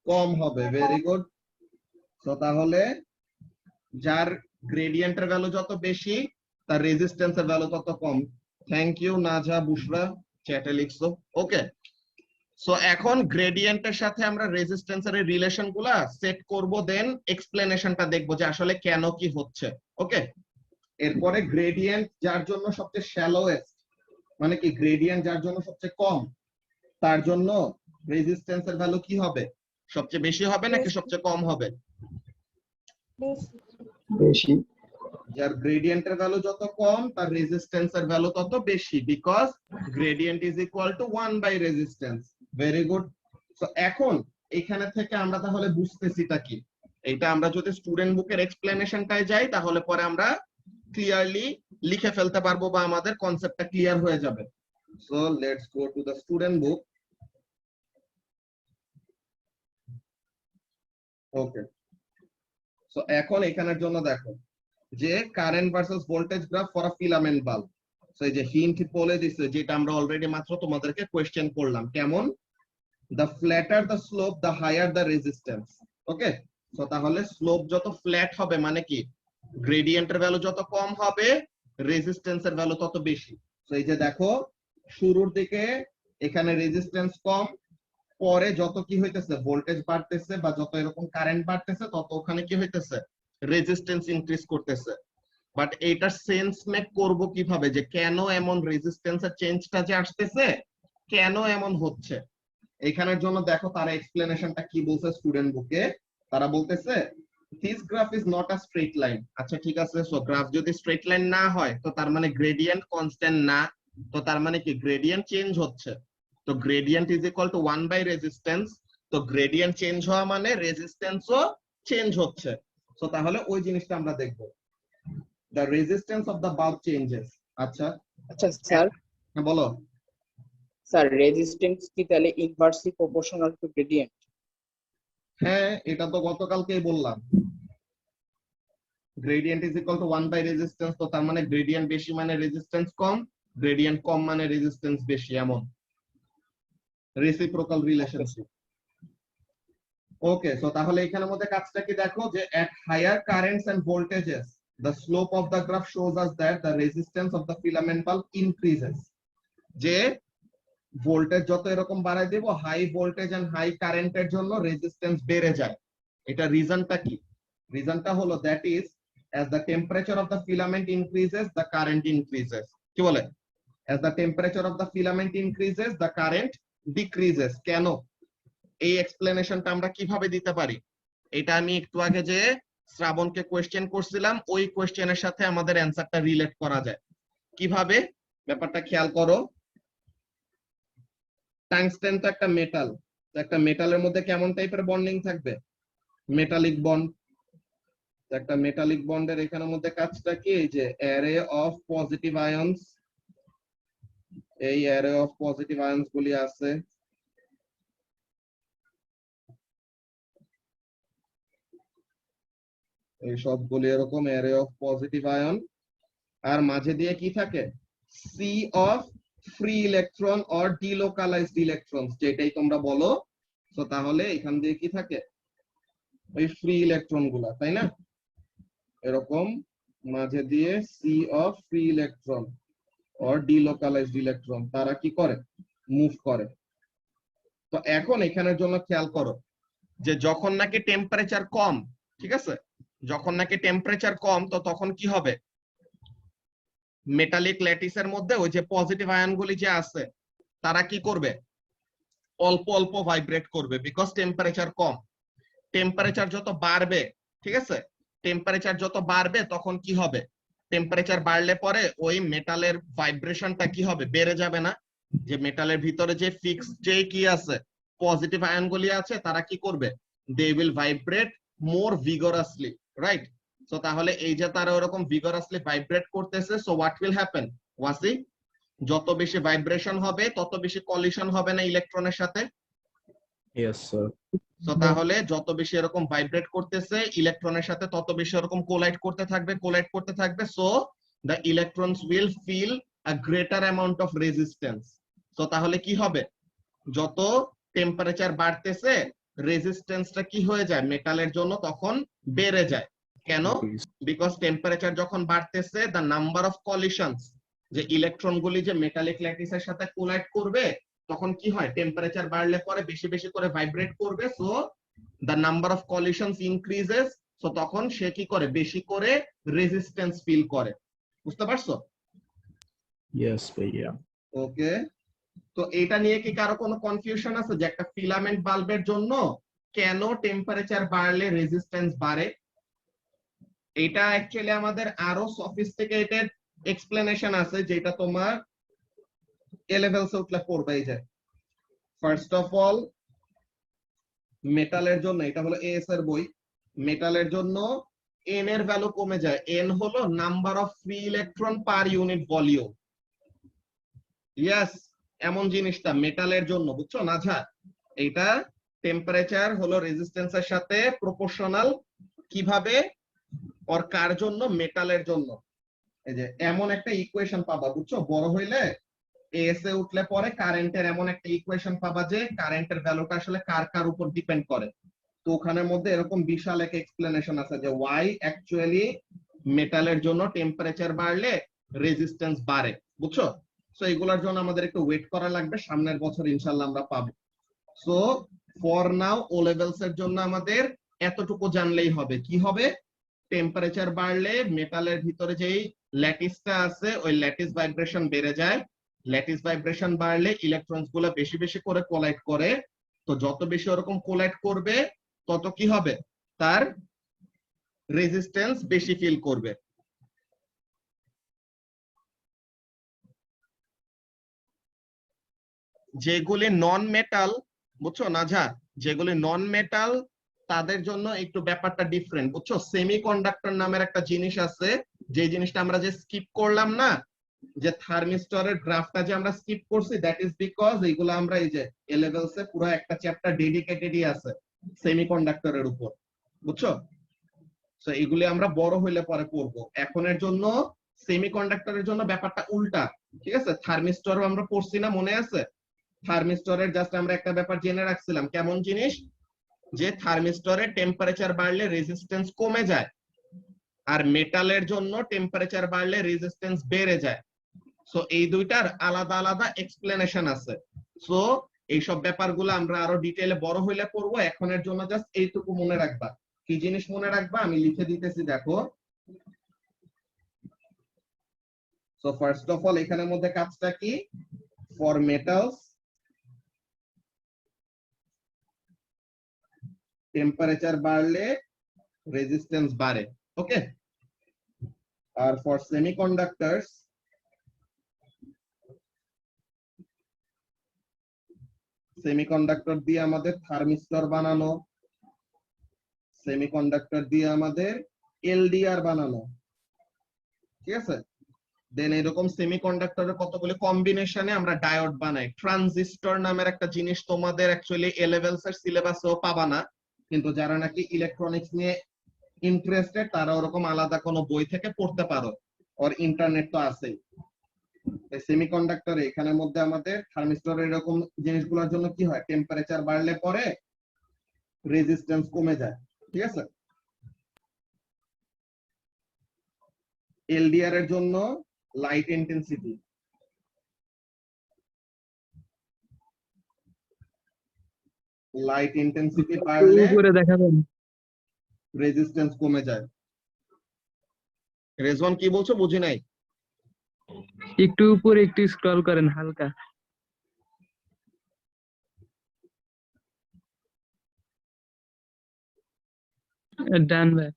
কম হবে, ভেরি গুড। তো তাহলে যার গ্রেডিয়েন্টের ভ্যালু যত বেশি, তার রেজিস্ট্যান্সের ভ্যালু তত কম। থ্যাংক ইউ নাজা, বুশরা চ্যাটে লিখছো, ওকে। সো এখন গ্রেডিয়েন্টের সাথে আমরা রেজিস্ট্যান্সের রিলেশন গুলা সেট করব, দেন এক্সপ্লেনেশনটা দেখবো যে আসলে কেন কি হচ্ছে, ওকে। এরপরে গ্রেডিয়েন্ট যার জন্য সবচেয়ে শ্যালোয়েস্ট, মানে কি গ্রেডিয়েন্ট যার জন্য সবচেয়ে কম, তার জন্য রেজিস্ট্যান্সের ভ্যালু কি হবে, সবচেয়ে বেশি হবে নাকি সবচেয়ে কম হবে? বেশি। যার গ্রেডিয়েন্টের ভ্যালু যত কম, তার রেজিস্ট্যান্সের ভ্যালু তত বেশি, because gradient is equal to 1/রেজিস্ট্যান্স। Very good. তো এখন এখানে থেকে আমরা তাহলে বুঝতেছিটা কি, এটা আমরা যদি স্টুডেন্ট বুকের এক্সপ্লেনেশনটায় যাই তাহলে পরে আমরা ক্লিয়ারলি লিখে ফেলতে পারবো বা আমাদের কনসেপ্টটা ক্লিয়ার হয়ে যাবে। So let's go to the student book. Okay, so এখন এখানের জন্য দেখো যে current versus voltage graph for a filament bulb. So এই যে হিন্ট বলে দিছে, যেটা আমরা অলরেডি মাত্র তোমাদেরকে কোশ্চেন করলাম, কেমন? the flatter the slope the higher the resistance, okay. So তাহলে স্লোপ যত ফ্ল্যাট হবে মানে কি গ্রেডিয়েন্টের ভ্যালু যত কম হবে, রেজিস্ট্যান্সের ভ্যালু তত বেশি। সো এই যে দেখো শুরুর দিকে এখানে রেজিস্ট্যান্স কম, পরে যত কি হইতেছে ভোল্টেজ বাড়তেছে বা যত এরকম কারেন্ট বাড়তেছে, তত ওখানে কি হইতেছে রেজিস্ট্যান্স ইনক্রিজ করতেছে। বাট এইটার সেন্স মেক করব কিভাবে, যে কেন এমন রেজিস্ট্যান্সের চেঞ্জটা যে আসতেছে, কেন এমন হচ্ছে? এখানের জন্য দেখো তারা এক্সপ্লেনেশনটা কি বলছে স্টুডেন্ট বুকে। তারা বলতেছে this graph is not a straight line. আচ্ছা ঠিক আছে, সো গ্রাফ যদি স্ট্রেট লাইন না হয়, তো তার মানে গ্রেডিয়েন্ট কনস্ট্যান্ট না, তো তার মানে কি গ্রেডিয়েন্ট চেঞ্জ হচ্ছে। তো গ্রেডিয়েন্ট ইজ ইকুয়াল টু 1/রেজিস্ট্যান্স, তো গ্রেডিয়েন্ট চেঞ্জ হওয়া মানে রেজিস্ট্যান্সও চেঞ্জ হচ্ছে। সো তাহলে ওই জিনিসটা আমরা দেখবো, the resistance of the bulb changes. আচ্ছা আচ্ছা স্যার, হ্যাঁ বলো। স্যার রেজিস্ট্যান্স কি তাহলে ইনভার্সলি প্রপোর্শনাল টু গ্রেডিয়েন্ট? হ্যাঁ, এটা তো গতকালকেই বললাম, গ্রেডিয়েন্ট ইজ ইকুয়াল টু 1/রেজিস্ট্যান্স, তো তার মানে গ্রেডিয়েন্ট বেশি মানে রেজিস্ট্যান্স কম, গ্রেডিয়েন্ট কম মানে রেজিস্ট্যান্স বেশি, এমন রেসিপ্রোকাল রিলেশনশিপ। ওকে, সো তাহলে এখানের মধ্যে কাজটা কি দেখো, যে at higher currents and voltages the slope of the graph shows us that the resistance of the filament bulb increases। যে ভোল্টেজ যত এরকম বাড়াই দেব, হাই ভোল্টেজ এন্ড হাই কারেন্টের জন্য রেজিস্ট্যান্স বেড়ে যায়। এটা রিজনটা কি? রিজনটা হলো that is as the temperature of the filament increases the current increases কি বলে as the temperature of the filament increases the current decreases কেন এই এক্সপ্লেনেশনটা আমরা কিভাবে দিতে পারি এটা আমি একটু আগে যে শ্রাবণকে কোশ্চেন করছিলাম ওই কোশ্চেনের সাথে আমাদের অ্যানসারটা রিলেট করা যায় কিভাবে ব্যাপারটা খেয়াল করো টাংস্টেন তো একটা মেটালের মধ্যে কেমন টাইপের বন্ডিং থাকবে মেটালিক বন্ড একটা মেটালিক বন্ডের এখানের মধ্যে কাজটা কি এই যে অ্যারে অফ পজিটিভ আয়নস এই অ্যারে অফ পজিটিভ আয়নস গুলি আছে এই সবগুলি এরকম অ্যারে অফ পজিটিভ আয়ন আর মাঝে দিয়ে কি থাকে sea of free electron or delocalised electrons যেটাই তোমরা বলো তো তাহলে এখান দিয়ে কি থাকে ওই ফ্রি ইলেকট্রন গুলা তাই না এরকম মাঝে দিয়ে sea of free electron or delocalised electron তারা কি করে মুভ করে তো এখন এখানের জন্য খেয়াল করো যে যখন নাকি টেম্পারেচার কম ঠিক আছে যখন নাকি টেম্পারেচার কম তো তখন কি হবে মেটালিক ল্যাটিসের মধ্যে ওই যে পজিটিভ আয়নগুলি যে আছে তারা কি করবে অল্প অল্প ভাইব্রেট করবে বিকজ টেম্পারেচার কম টেম্পারেচার যত বাড়বে ঠিক আছে টেম্পারেচার যত বাড়বে তখন কি হবে টেম্পারেচার বাড়লে পরে ওই মেটালের ভাইব্রেশনটা কি হবে বেড়ে যাবে না যে মেটালের ভিতরে যে ফিক্স যে কি আছে পজিটিভ আয়নগুলি আছে তারা কি করবে they will vibrate more vigorously right so তাহলে এই যে তারা ওরকম ভিগরাসলি ভাইব্রেট করতেছে সো হোয়াট উইল হ্যাপেন ওয়াসি যত বেশি ভাইব্রেশন হবে তত বেশি কলিশন হবে না ইলেকট্রনের সাথে Yes, sir. সো তাহলে যত বেশি এরকম ভাইব্রেট করতেছে ইলেকট্রনের সাথে তত বেশি এরকম কোলাইড করতে থাকবে so the electrons will feel a greater amount of resistance so তাহলে কি হবে যত টেম্পারেচার বাড়তেছে রেজিস্ট্যান্সটা কি হয়ে যায় মেটালের জন্য তখন বেড়ে যায় কেন বিকজ টেম্পারেচার যখন বাড়তেছে দ্য নাম্বার অফ কলিশনস যে ইলেকট্রন গুলি যে মেটালিক ল্যাটিসের সাথে কোলাইড করবে তখন কি হয় টেম্পারেচার বাড়লে পরে বেশি বেশি করে ভাইব্রেট করবে so the number of কলিশনস increases so তখন সে কি করে বেশি করে রেজিস্ট্যান্স ফিল করে বুঝতে পারছো Yes, bhaiya. ওকে তো এটা নিয়ে কি কারো কোনো কনফিউশন আছে যে একটা ফিলামেন্ট বাল্বের জন্য কেন টেম্পারেচার বাড়লে রেজিস্ট্যান্স বাড়ে এটা অ্যাকচুয়ালি আমাদের আরো সফিস্টিকেটেড এক্সপ্লেনেশন আছে যেটা তোমার এ লেভেলসে উঠলে পড়বে এই যে ফার্স্ট অফ অল মেটালের জন্য এটা হলো এএস এর বই মেটালের জন্য এন এর ভ্যালু কমে যায় এন হলো number of free electron per unit volume yes এমন জিনিসটা মেটালের জন্য বুঝছো নাঝা এটা টেম্পারেচার হলো রেজিস্ট্যান্সের সাথে প্রপোর্শনাল কিভাবে আর কার জন্য মেটালের জন্য এই যে এমন একটা ইকুয়েশন পাবা বুঝছো বড় হইলে এএস এ উঠলে পরে কারেন্টের এমন একটা ইকুয়েশন পাবা যে কারেন্টের ভ্যালুটা আসলে কার কার উপর ডিপেন্ড করে তো ওখানের মধ্যে এরকম বিশাল এক এক্সপ্লেনেশন আছে যে ওয়াই অ্যাকচুয়ালি মেটালের জন্য টেম্পারেচার বাড়লে রেজিস্ট্যান্স বাড়ে বুঝছো সো এগুলোর জন্য আমাদের একটু ওয়েট করা লাগবে সামনের বছর ইনশাআল্লাহ আমরা পাবো so for now O levels এর জন্য আমাদের এতটুকু জানলেই হবে কি হবে টেম্পারেচার বাড়লে মেটালের ভিতরে যেই ল্যাটিসটা আছে ওই ল্যাটিস ভাইব্রেশন বেড়ে যায় ল্যাটিস ভাইব্রেশন বাড়লে ইলেকট্রনস গুলো বেশি বেশি করে কোলাইড করে তো যত বেশি ওরকম কোলাইড করবে তত কি হবে তার রেজিস্ট্যান্স বেশি ফিল করবে যেগুলি নন মেটাল বুঝছো নাঝা যেগুলি নন মেটাল তাদের জন্য একটু ব্যাপারটা ডিফারেন্ট বুঝছো সেমিকন্ডাক্টর নামের একটা জিনিস আছে যে জিনিসটা আমরা যে স্কিপ করলাম না যে থার্মিস্টরের গ্রাফটা যে আমরা স্কিপ করছি দ্যাট ইজ বিকজ এইগুলো আমরা এই যে এ লেভেলসে পুরো একটা চ্যাপ্টার ডেডিকেটেডই আছে সেমিকন্ডাক্টরের উপর বুঝছো সো এগুলি আমরা বড় হইলে পরে পড়বো এখনের জন্য সেমিকন্ডাক্টরের জন্য ব্যাপারটা উল্টা ঠিক আছে থার্মিস্টরও আমরা পড়ছি না মনে আছে থার্মিস্টরের জাস্ট আমরা একটা ব্যাপার জেনে রাখছিলাম কেমন জিনিস যে থার্মিস্টরের টেম্পারেচার বাড়লে রেজিস্ট্যান্স কমে যায় আর মেটালের জন্য টেম্পারেচার বাড়লে রেজিস্ট্যান্স বেড়ে যায় সো এই দুইটার আলাদা আলাদা এক্সপ্লেনেশন আছে সো এইসব ব্যাপারগুলো আমরা আরো ডিটেইলে বড় হইলে পড়বো এখনের জন্য জাস্ট এইটুকু মনে রাখবা কি জিনিস মনে রাখবা, আমি লিখে দিতেছি দেখো। সো ফার্স্ট অফ অল এখানের মধ্যে কাজটা কি, ফর মেটালস টেম্পারেচার বাড়লে রেজিস্ট্যান্স বাড়ে, ওকে। আর ফর সেমিকন্ডাক্টরস সেমিকন্ডাক্টর দিয়ে আমাদের থার্মিস্টর বানানো, সেমিকন্ডাক্টর দিয়ে আমাদের এলডিআর বানানো, ঠিক আছে। দেন এরকম সেমিকন্ডাক্টরের কতগুলো কম্বিনেশনে আমরা ডায়োড বানাই। ট্রানজিস্টর নামের একটা জিনিস তোমাদের অ্যাকচুয়ালি এ লেভেলস এর সিলেবাসেও পাবা না, কিন্তু যারা নাকি ইলেকট্রনিক্স নিয়ে ইন্টারেস্টেড তারা ওরকম আলাদা কোনো বই থেকে পড়তে পারো, আর ইন্টারনেট তো আছেই। সেমিকন্ডাক্টরে এখানের মধ্যে আমাদের থার্মিস্টরের এরকম জিনিসগুলোর জন্য কি হয়, টেম্পারেচার বাড়লে পরে রেজিস্ট্যান্স কমে যায়, ঠিক আছে। এলডিআর এর জন্য লাইট ইন্টেন্সিটি, লাইট ইন্টেন্সিটি বাড়লে উপরে দেখাবেন। রেজিস্ট্যান্স কমে যায়। রেজওয়ান কি বলছো বুঝি নাই। একটু উপরে একটু স্ক্রল করেন হালকা। ডান ভাই।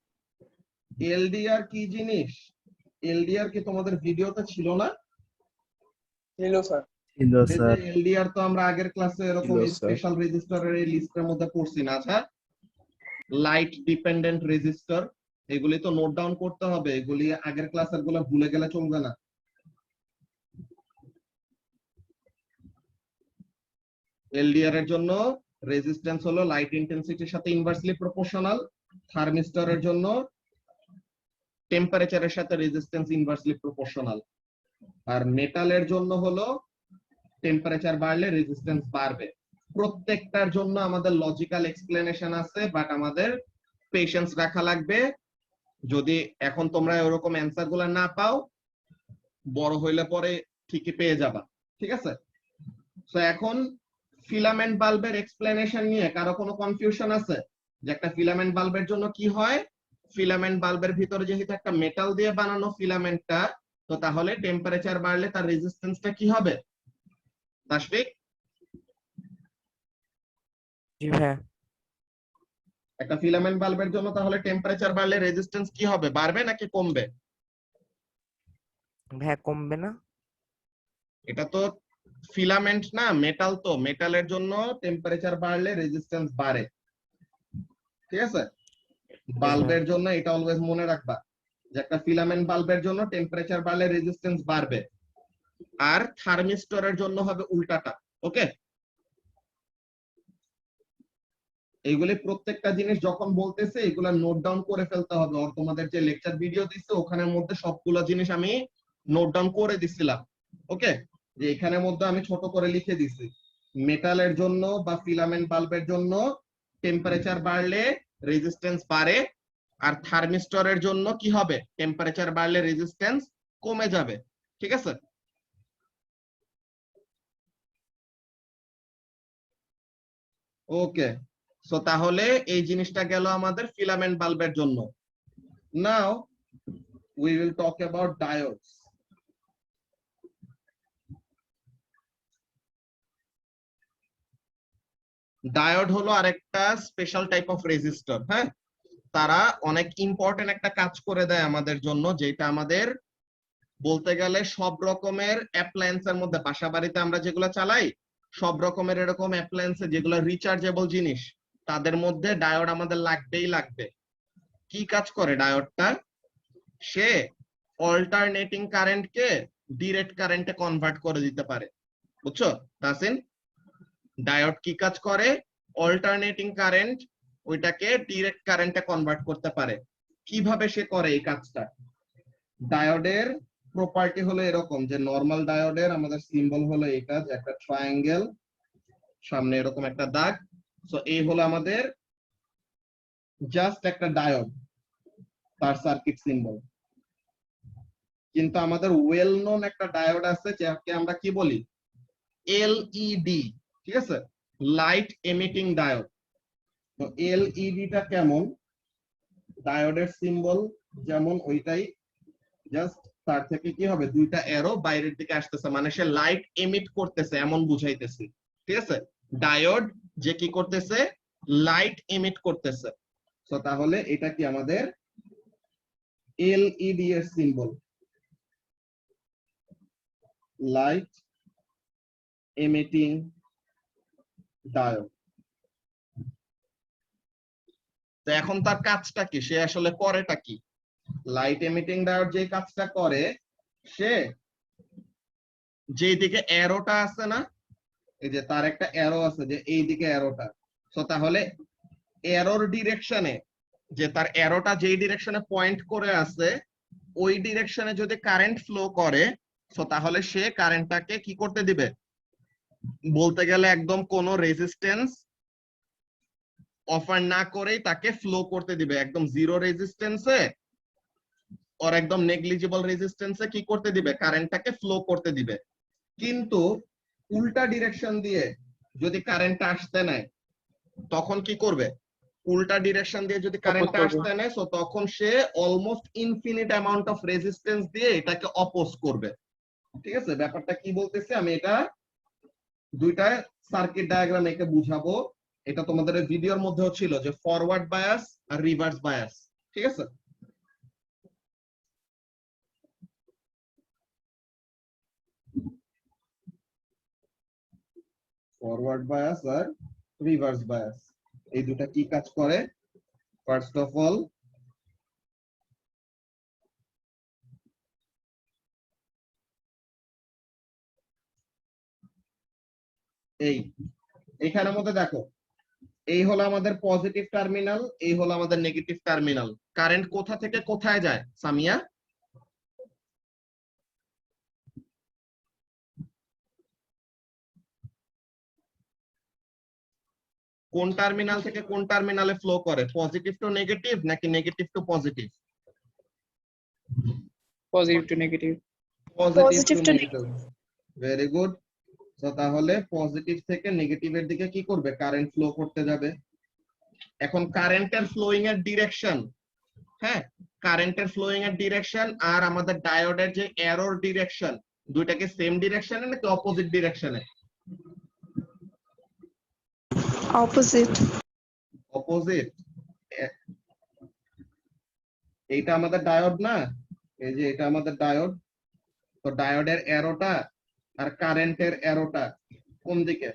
এলডিআর কি জিনিস, এলডিআর কি তোমাদের ভিডিওতে ছিল না? ছিল স্যার। ছিল স্যার। এলডিআর তো আমরা আগের ক্লাসে এরকম ছিল, স্যার। স্পেশাল রেজিস্টরের এই লিস্টের মধ্যে পড়ছি না। আচ্ছা, লাইট ডিপেন্ডেন্ট রেজিস্টর, এগুলি তো নোট ডাউন করতে হবে, এগুলি আগের ক্লাসের গুলো ভুলে গেলে চলবে না। এলডিআর এর জন্য রেজিস্ট্যান্স হলো লাইট ইন্টেন্সিটির সাথে ইনভার্সলি প্রপোর্শনাল, থার্মিস্টরের জন্য টেম্পারেচারের সাথে রেজিস্ট্যান্স ইনভার্সলি প্রপোর্শনাল, আর মেটালের জন্য হলো টেম্পারেচার বাড়লে রেজিস্ট্যান্স বাড়বে। প্রত্যেকটার জন্য আমাদের লজিক্যাল এক্সপ্লেনেশন আছে, বাট আমাদের পেশেন্স রাখা লাগবে। যদি এখন তোমরা এরকম অ্যান্সার গুলা না পাও, বড় হইলে পরে ঠিকই পেয়ে যাবা, ঠিক আছে। তো এখন ফিলামেন্ট বাল্বের এক্সপ্লেনেশন নিয়ে কারো কোনো কনফিউশন আছে যে একটা ফিলামেন্ট বাল্বের জন্য কি হয়? ফিলামেন্ট বাল্বের ভিতরে যেহেতু একটা মেটাল দিয়ে বানানো ফিলামেন্টটা, তো তাহলে টেম্পারেচার বাড়লে তার রেজিস্ট্যান্সটা কি হবে? তাসফিক, জি ভাইয়া। একটা ফিলামেন্ট বাল্বের জন্য তাহলে টেম্পারেচার বাড়লে রেজিস্ট্যান্স কি হবে, বাড়বে নাকি কমবে? ভাইয়া কমবে না? এটা তো ফিলামেন্ট না, মেটাল, তো মেটালের জন্য টেম্পারেচার বাড়লে রেজিস্ট্যান্স বাড়ে, ঠিক আছে। বাল্বের জন্য এটা অলওয়েজ মনে রাখবা যে একটা ফিলামেন্ট বাল্বের জন্য টেম্পারেচার বাড়লে রেজিস্ট্যান্স বাড়বে, আর থার্মিস্টরের জন্য হবে উল্টাটা, ওকে। এইগুলি প্রত্যেকটা জিনিস যখন বলতেছে এগুলা নোট ডাউন করে ফেলতে হবে, আর তোমাদের যে লেকচার ভিডিও দিচ্ছে ওখানের মধ্যে সবগুলো জিনিস আমি নোট ডাউন করে দিছিলাম, ওকে। যে এখানের মধ্যে আমি ছোট করে লিখে দিছি, মেটালের জন্য বা ফিলামেন্ট বাল্বের জন্য টেম্পারেচার বাড়লে রেজিস্ট্যান্স বাড়ে, আর থার্মিস্টরের জন্য কি হবে, টেম্পারেচার বাড়লে রেজিস্ট্যান্স কমে যাবে, ঠিক আছে। ওকে, সো তাহলে এই জিনিসটা গেল আমাদের ফিলামেন্ট বাল্বের জন্য। Now we will talk about diodes. Diode হলো আরেকটা স্পেশাল টাইপ অফ রেজিস্টর, হ্যাঁ। তারা অনেক ইম্পর্টেন্ট একটা কাজ করে দেয় আমাদের জন্য, যেটা আমাদের বলতে গেলে সব রকমের অ্যাপ্লায়েন্সের মধ্যে, বাসা বাড়িতে আমরা যেগুলো চালাই সব রকমের এরকম অ্যাপ্লায়েন্সে যেগুলো রিচার্জেবল জিনিস, তাদের মধ্যে ডায়োড আমাদের লাগবেই লাগবে। কি কাজ করে ডায়োডটা? সে অল্টারনেটিং কারেন্টকে ডিরেক্ট কারেন্টে কনভার্ট করে দিতে পারে, বুঝছো তাসিন? ডায়োড কি কাজ করে? অল্টারনেটিং কারেন্ট ওইটাকে ডিরেক্ট কারেন্টে কনভার্ট করতে পারে। কিভাবে সে করে এই কাজটা? ডায়োডের প্রপার্টি হলো এরকম যে নরমাল ডায়োডের আমাদের সিম্বল হলো এটা, যে একটা ট্রায়াঙ্গেল, সামনে এরকম একটা দাগ। সো এই হলো আমাদের জাস্ট একটা ডায়োড, তার সার্কিট সিম্বল। কিন্তু আমাদের ওয়েল নোন একটা ডায়োড আছে যাকে আমরা কি বলি, এলইডি, ঠিক আছে, লাইট এমিটিং ডায়োড। তো এলইডিটা কেমন? ডায়োডের সিম্বল যেমন ওইটাই, জাস্ট তার থেকে কি হবে, দুইটা অ্যারো বাইরের দিকে আসতেছে, মানে সে লাইট এমিট করতেছে এমন বুঝাইতেছি। ঠিক আছে, ডায়োড যে কি করতেছে, লাইট এমিট করতেছে। তো তাহলে এটা কি আমাদের এলইডি এর সিম্বল, লাইট এমিটিং ডায়োড। তো এখন তার কাজটা কি, সে আসলে করেটা কি? লাইট এমিটিং ডায়োড যে কাজটা করে, সে যেদিকে অ্যারোটা আছে না, এই যে তার একটা অ্যারো আছে যে এই দিকে অ্যারোটা, তো তাহলে অ্যারোর ডিরেকশনে, যে তার অ্যারোটা যেই ডিরেকশনে পয়েন্ট করে আছে ওই ডিরেকশনে যদি কারেন্ট ফ্লো করে, তো তাহলে সে কারেন্টটাকে কি করতে দিবে, বলতে গেলে একদম কোনো রেজিস্ট্যান্স অফার না করেই তাকে ফ্লো করতে দিবে, একদম জিরো রেজিস্ট্যান্সে ওর একদম নেগলিজিবল রেজিস্ট্যান্সে কি করতে দিবে, কারেন্টটাকে ফ্লো করতে দিবে। কিন্তু উল্টা ডিরেকশন দিয়ে যদি কারেন্টটা আসতে নেয়, তখন কি করবে, উল্টা ডিরেকশন দিয়ে যদি কারেন্টটা আসতে নেয়, তো তখন সে almost infinite amount of resistance দিয়ে এটাকে অপোজ করবে। ঠিক আছে, ব্যাপারটা কি বলতেছে আমি এটা দুইটা সার্কিট ডায়াগ্রাম এঁকে বুঝাবো। এটা তোমাদের ভিডিওর মধ্যেও ছিল যে ফরওয়ার্ড বায়াস আর রিভার্স বায়াস। ঠিক আছে, ফরওয়ার্ড বায়াস আর রিভার্স বায়াস এই দুটা কি কাজ করে? ফার্স্ট অফ অল, এইখানের মধ্যে দেখো, এই হলো আমাদের পজিটিভ টার্মিনাল, এই হলো আমাদের নেগেটিভ টার্মিনাল। কারেন্ট কোথা থেকে কোথায় যায় সামিয়া? কোন টার্মিনাল থেকে কোন টার্মিনালে ফ্লো করে, পজিটিভ টু নেগেটিভ নাকি negative to positive? Positive to negative. Positive to negative. Very good. তো তাহলে পজিটিভ থেকে নেগেটিভের দিকে কি করবে, কারেন্ট ফ্লো করতে যাবে। এখন কারেন্টের ফ্লোয়িং এর ডিরেকশন, হ্যাঁ, কারেন্টের ফ্লোয়িং এর ডিরেকশন আর আমাদের ডায়োডের যে অ্যারোর ডিরেকশন, দুইটা কি সেম ডিরেকশনে নাকি অপোজিট ডিরেকশনে? অপোজিট। অপোজিট। এইটা আমাদের ডায়োড না, এই যে এটা আমাদের ডায়োড। তো ডায়োডের অ্যারোটা আর কারেন্টের অ্যারোটা কোন দিকে?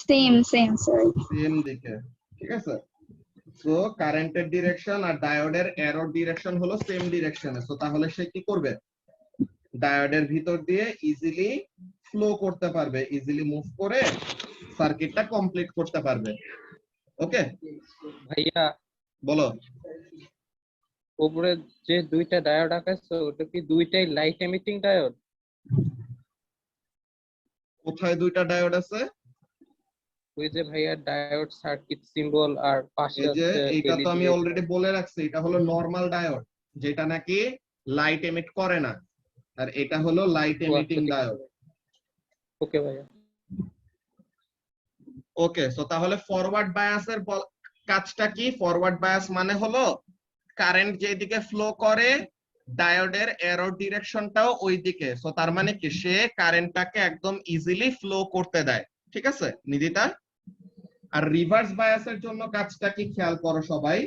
Same sir. সেম দিকে। ঠিক আছে, সো কারেন্টের ডিরেকশন আর ডায়োডের অ্যারোর ডিরেকশন হলো সেম ডিরেকশনে। সো তাহলে সে কি করবে, ডায়োডের ভিতর দিয়ে ইজিলি ফ্লো করতে পারবে, ইজিলি মুভ করে সার্কিটটা কমপ্লিট করতে পারবে। ওকে ভাইয়া, বলো। উপরে যে দুইটা ডায়োড আঁকাছো ওটা কি দুইটাই লাইট এমিটিং ডায়োড? কোথায় দুইটা ডায়োড আছে? ওই যে ভাইয়া ডায়োড সার্কিট সিম্বল আর পাশে এই যে আছে এটা তো আমি LED অলরেডি বলে রাখছি, এটা হলো নরমাল ডায়োড যেটা নাকি লাইট এমিট করে না, আর এটা হলো লাইট এমিটিং ডায়োড। ওকে ভাইয়া। ওকে, সো তাহলে ফরওয়ার্ড বায়াসের কাজটা কি? ফরওয়ার্ড বায়াস মানে হলো কারেন্ট যেদিকে ফ্লো করে ডায়োডের অ্যারো ডিরেকশনটাও ওই দিকে। সো তার মানে কি, সে কারেন্টটাকে একদম ইজিলি ফ্লো করতে দেয়। ঠিক আছে নিদিতা? আর রিভার্স বায়াসের জন্য কাজটা কি খেয়াল করো সবাই।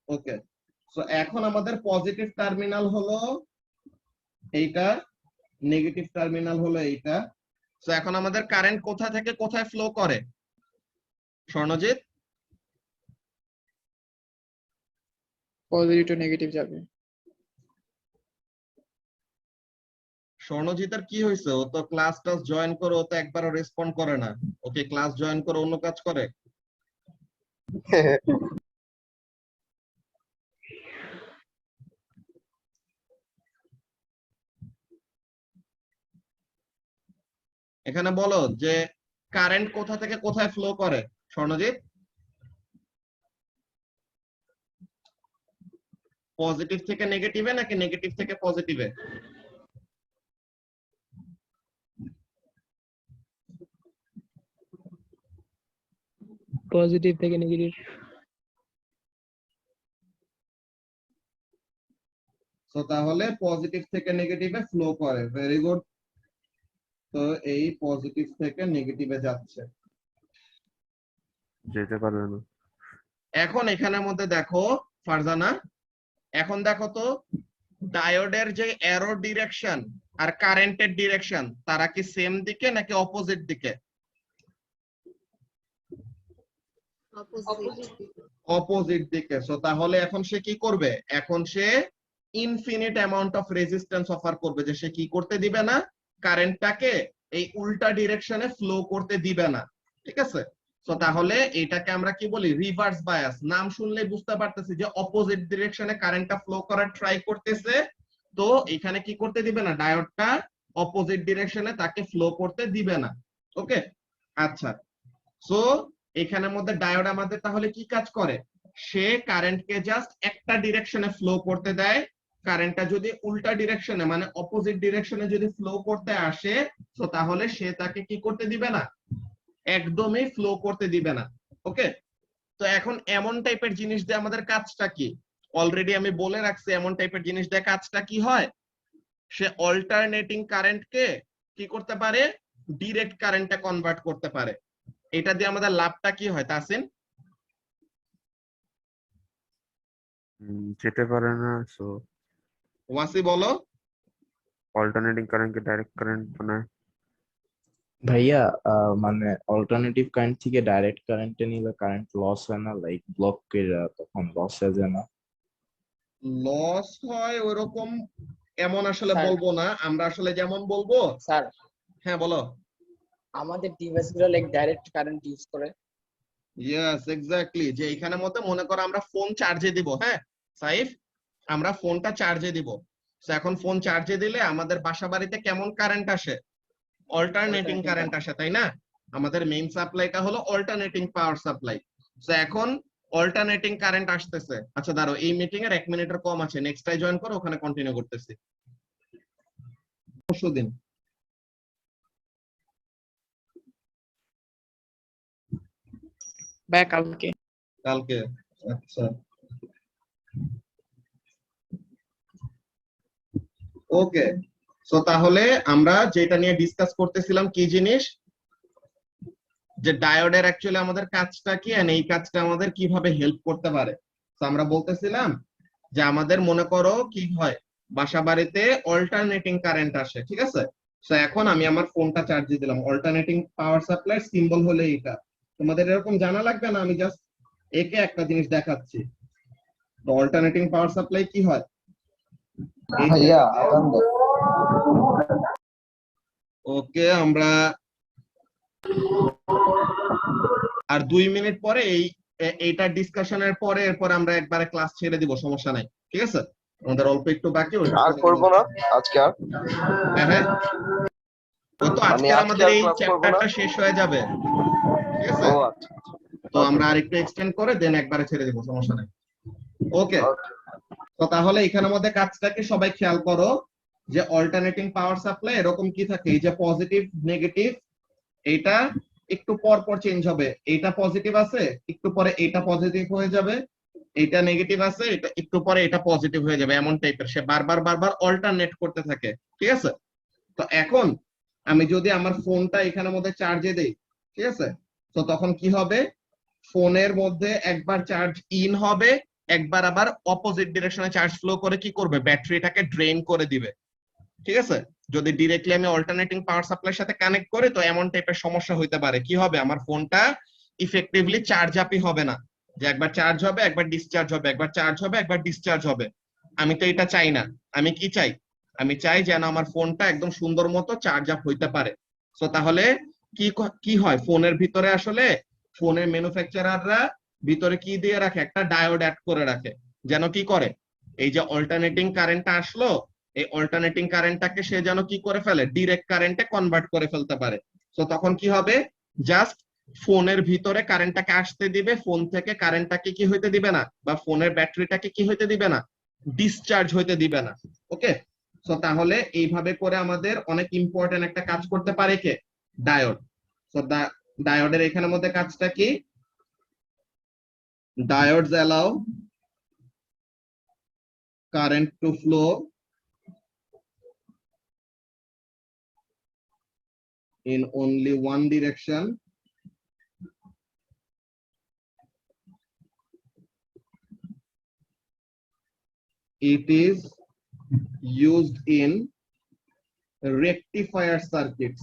ওকে, সো এখন আমাদের পজিটিভ টার্মিনাল হলো এইটা, নেগেটিভ টার্মিনাল হলো এইটা। সো এখন আমাদের কারেন্ট কোথা থেকে কোথায় ফ্লো করে স্বর্ণজিৎ? পজিটিভ টু নেগেটিভ যাবে। স্বর্ণজিতের কি হয়েছে? ও তো ক্লাস টাস জয়েন করে, ও তো একবারও রেসপন্ড করে না। ওকে, ক্লাস জয়েন করে অন্য কাজ করে। এখানে বলো যে কারেন্ট কোথা থেকে কোথায় ফ্লো করে স্বর্ণজিৎ? পজিটিভ থেকে নেগেটিভে নাকি নেগেটিভ থেকে পজিটিভে? পজিটিভ থেকে নেগেটিভ। তো তাহলে পজিটিভ থেকে নেগেটিভে ফ্লো করে, ভেরি গুড। তো এই পজিটিভ থেকে নেগেটিভে যাচ্ছে। যেতে পারবে না। এখন এখানের মধ্যে দেখো ফারজানা, এখন দেখো তো ডায়োডের যে অ্যারো ডিরেকশন আর কারেন্টের ডিরেকশন তারা কি সেম দিকে নাকি অপোজিট দিকে? অপোজিট দিকে। সো তাহলে এখন সে কি করবে? এখন সে infinite amount of resistance offer করবে, যে সে কি করতে দিবে না, কারেন্টটাকে এই উল্টা ডিরেকশনে ফ্লো করতে দিবে না। ঠিক আছে? সো তাহলে এটাকে আমরা কি বলি? Reverse bias. নাম শুনলে বুঝতে পারতেছি যে অপোজিট ডিরেকশনে কারেন্টটা ফ্লো করার ট্রাই করতেছে। তো এখানে কি করতে দিবে না, ডায়োডটা অপোজিট ডিরেকশনে তাকে ফ্লো করতে দিবে না। ওকে, আচ্ছা। সো এখানের মধ্যে ডায়োড আমাদের তাহলে কি কাজ করে? সে কারেন্টকে জাস্ট একটা ডিরেকশনে ফ্লো করতে দেয়। কারেন্টটা যদি উল্টা ডিরেকশনে মানে অপোজিট ডিরেকশনে যদি ফ্লো করতে আসে, তো তাহলে সে তাকে কি করতে দিবে না, একদমই ফ্লো করতে দিবে না। ওকে, তো এখন এমন টাইপের জিনিস দিয়ে আমাদের কাজটা কি? অলরেডি আমি বলে রাখছি এমন টাইপের জিনিস দিয়ে কাজটা কি হয়। সে অল্টারনেটিং কারেন্টকে কি করতে পারে, ডিরেক্ট কারেন্টে কনভার্ট করতে পারে। এটা দিয়ে আমাদের লাভটা কি হয় তাসিন? যেতে পারে না, সো ওয়াসি বলো। অল্টারনেটিং কারেন্টকে ডাইরেক্ট কারেন্ট বানায়। ভাইয়া মানে অল্টারনেটিভ কারেন্ট থেকে ডাইরেক্ট কারেন্টে নিলে কারেন্ট লস হয় না, লাইক ব্লক করে তখন লস হয়ে যায় না? লস হয় ওইরকম এমন আসলে স্যার। বলবো না আমরা, আসলে যেমন বলবো। স্যার, হ্যাঁ বলো। আমাদের ডিভাইস গুলো লাইক ডাইরেক্ট কারেন্ট ইউজ করে। ইয়েস এক্স্যাক্টলি, যে এখানে মধ্যে মনে করো আমরা ফোন চার্জে দিব। হ্যাঁ সাইফ, আমরা ফোনটা চার্জে দিব। তো এখন ফোন চার্জে দিলে আমাদের বাসা বাড়িতে কেমন কারেন্ট আসে? অল্টারনেটিং কারেন্ট আসে, তাই না? আমাদের মেইন সাপ্লাইটা হলো অল্টারনেটিং পাওয়ার সাপ্লাই। তো এখন অল্টারনেটিং কারেন্ট আসতেছে। আচ্ছা দাঁড়াও, এই মিটিং এর 1 মিনিটের কম আছে, নেক্সটটাই জয়েন করো, ওখানে কন্টিনিউ করতেছি। পরশুদিন। ভাই কালকে। কালকে, আচ্ছা ওকে। সো তাহলে আমরা যেটা নিয়ে ডিসকাস করতেছিলাম কি জিনিস, যে ডায়োডের অ্যাকচুয়ালি আমাদের কাজটা কি, আর এই কাজটা আমাদের কিভাবে হেল্প করতে পারে। তো আমরা বলতেছিলাম যে আমাদের মনে করো কি হয়, বাসা বাড়িতে অল্টারনেটিং কারেন্ট আসে, ঠিক আছে? তো এখন আমি আমার ফোনটা চার্জে দিলাম, অল্টারনেটিং পাওয়ার সাপ্লাই সিম্বল হলো এটা। তোমাদের এরকম জানা লাগবে না, আমি জাস্ট একে একটা জিনিস দেখাচ্ছি। তো অল্টারনেটিং পাওয়ার সাপ্লাই কি হয়? ওকে, আমরা আর 2 মিনিট পরে এইটা ডিসকাশনের পরে এরপর আমরা একবারে ক্লাস ছেড়ে দিব, সমস্যা নাই, ঠিক আছে? আমাদের অল্প একটু বাকি, আর করবো না আজকে আর। হ্যাঁ হ্যাঁ, ওই তো আজকে আমাদের এই চ্যাপ্টারটা শেষ হয়ে যাবে, ঠিক আছে? ও আচ্ছা, তো আমরা আর একটু এক্সটেন্ড করে দেন একবারে ছেড়ে দিব, সমস্যা নাই। ওকে, তো তাহলে এখানের মধ্যে কাজটাকে সবাই খেয়াল করো, যে অল্টারনেটিং পাওয়ার সাপ্লাই এরকম কি থাকে, এই যে পজিটিভ নেগেটিভ, এইটা একটু পর পর চেঞ্জ হবে। এইটা পজিটিভ আছে, একটু পরে এইটা পজিটিভ হয়ে যাবে, এইটা নেগেটিভ আছে, এটা একটু পরে এটা পজিটিভ হয়ে যাবে, এমন টাইপের সে বারবার বারবার অল্টারনেট করতে থাকে, ঠিক আছে? তো এখন আমি যদি আমার ফোনটা এখানের মধ্যে চার্জে দেই, ঠিক আছে, তো তখন কি হবে, ফোনের মধ্যে একবার চার্জ ইন হবে, একবার আবার অপোজিট ডিরেকশনে চার্জ ফ্লো করে কি করবে, ব্যাটারিটাকে ড্রেন করে দিবে, ঠিক আছে? যদি ডিরেক্টলি আমি অল্টারনেটিং পাওয়ার সাপ্লাইয়ের সাথে কানেক্ট করি, তো এমন টাইপের সমস্যা হইতে পারে, কি হবে, আমার ফোনটা ইফেক্টিভলি চার্জ আপই হবে না, যে একবার চার্জ হবে একবার ডিসচার্জ হবে, একবার চার্জ হবে একবার ডিসচার্জ হবে। আমি তো এটা চাই না। আমি কি চাই? আমি চাই যেন আমার ফোনটা একদম সুন্দর মতো চার্জ আপ হইতে পারে। সো তাহলে কি হয়, ফোনের ভিতরে আসলে ফোনের ম্যানুফ্যাকচারাররা ভিতরে কি দিয়ে রাখে, একটা ডায়োড অ্যাড করে রাখে, যেন কি করে, এই যে অল্টারনেটিং কারেন্টটা আসলো, এই অল্টারনেটিং কারেন্টটাকে সে যেন কি করে ফেলে, ডিরেক্ট কারেন্টে কনভার্ট করে ফেলতে পারে। তো তখন কি হবে, জাস্ট ফোনের ভিতরে কারেন্টটাকে আসতে দিবে, ফোন থেকে কারেন্টটাকে কি হইতে দিবে না, বা ফোনের ব্যাটারিটাকে কি হইতে দিবে না, ডিসচার্জ হইতে দিবে না। ওকে, সো তাহলে এইভাবে করে আমাদের অনেক ইম্পর্টেন্ট একটা কাজ করতে পারে কে? ডায়োড। সো ডায়োডের এখানের মধ্যে কাজটা কি? Diodes allow current to flow in only one direction it is used in rectifier circuits.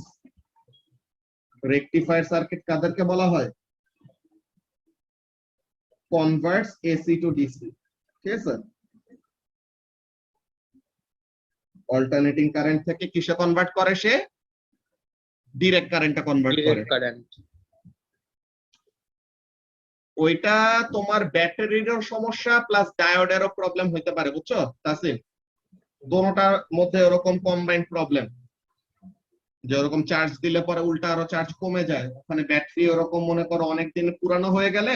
Rectifier circuit কাদেরকে বলা হয়? Converts AC to DC. ঠিক আছে, অল্টারনেটিং কারেন্ট থেকে কিসে কনভার্ট করে? সে ডাইরেক্ট কারেন্টে কনভার্ট করে। কারেন্ট ওইটা তোমার ব্যাটারিরও সমস্যা প্লাস ডায়োডেরও প্রবলেম হইতে পারে, বুঝছো তাসিম? দোনোটার মধ্যে এরকম কম্বাইন্ড প্রবলেম, যে ওরকম চার্জ দিলে পরে উল্টা আরো চার্জ কমে যায়। ওখানে ব্যাটারি ওরকম মনে করো অনেকদিন পুরানো হয়ে গেলে,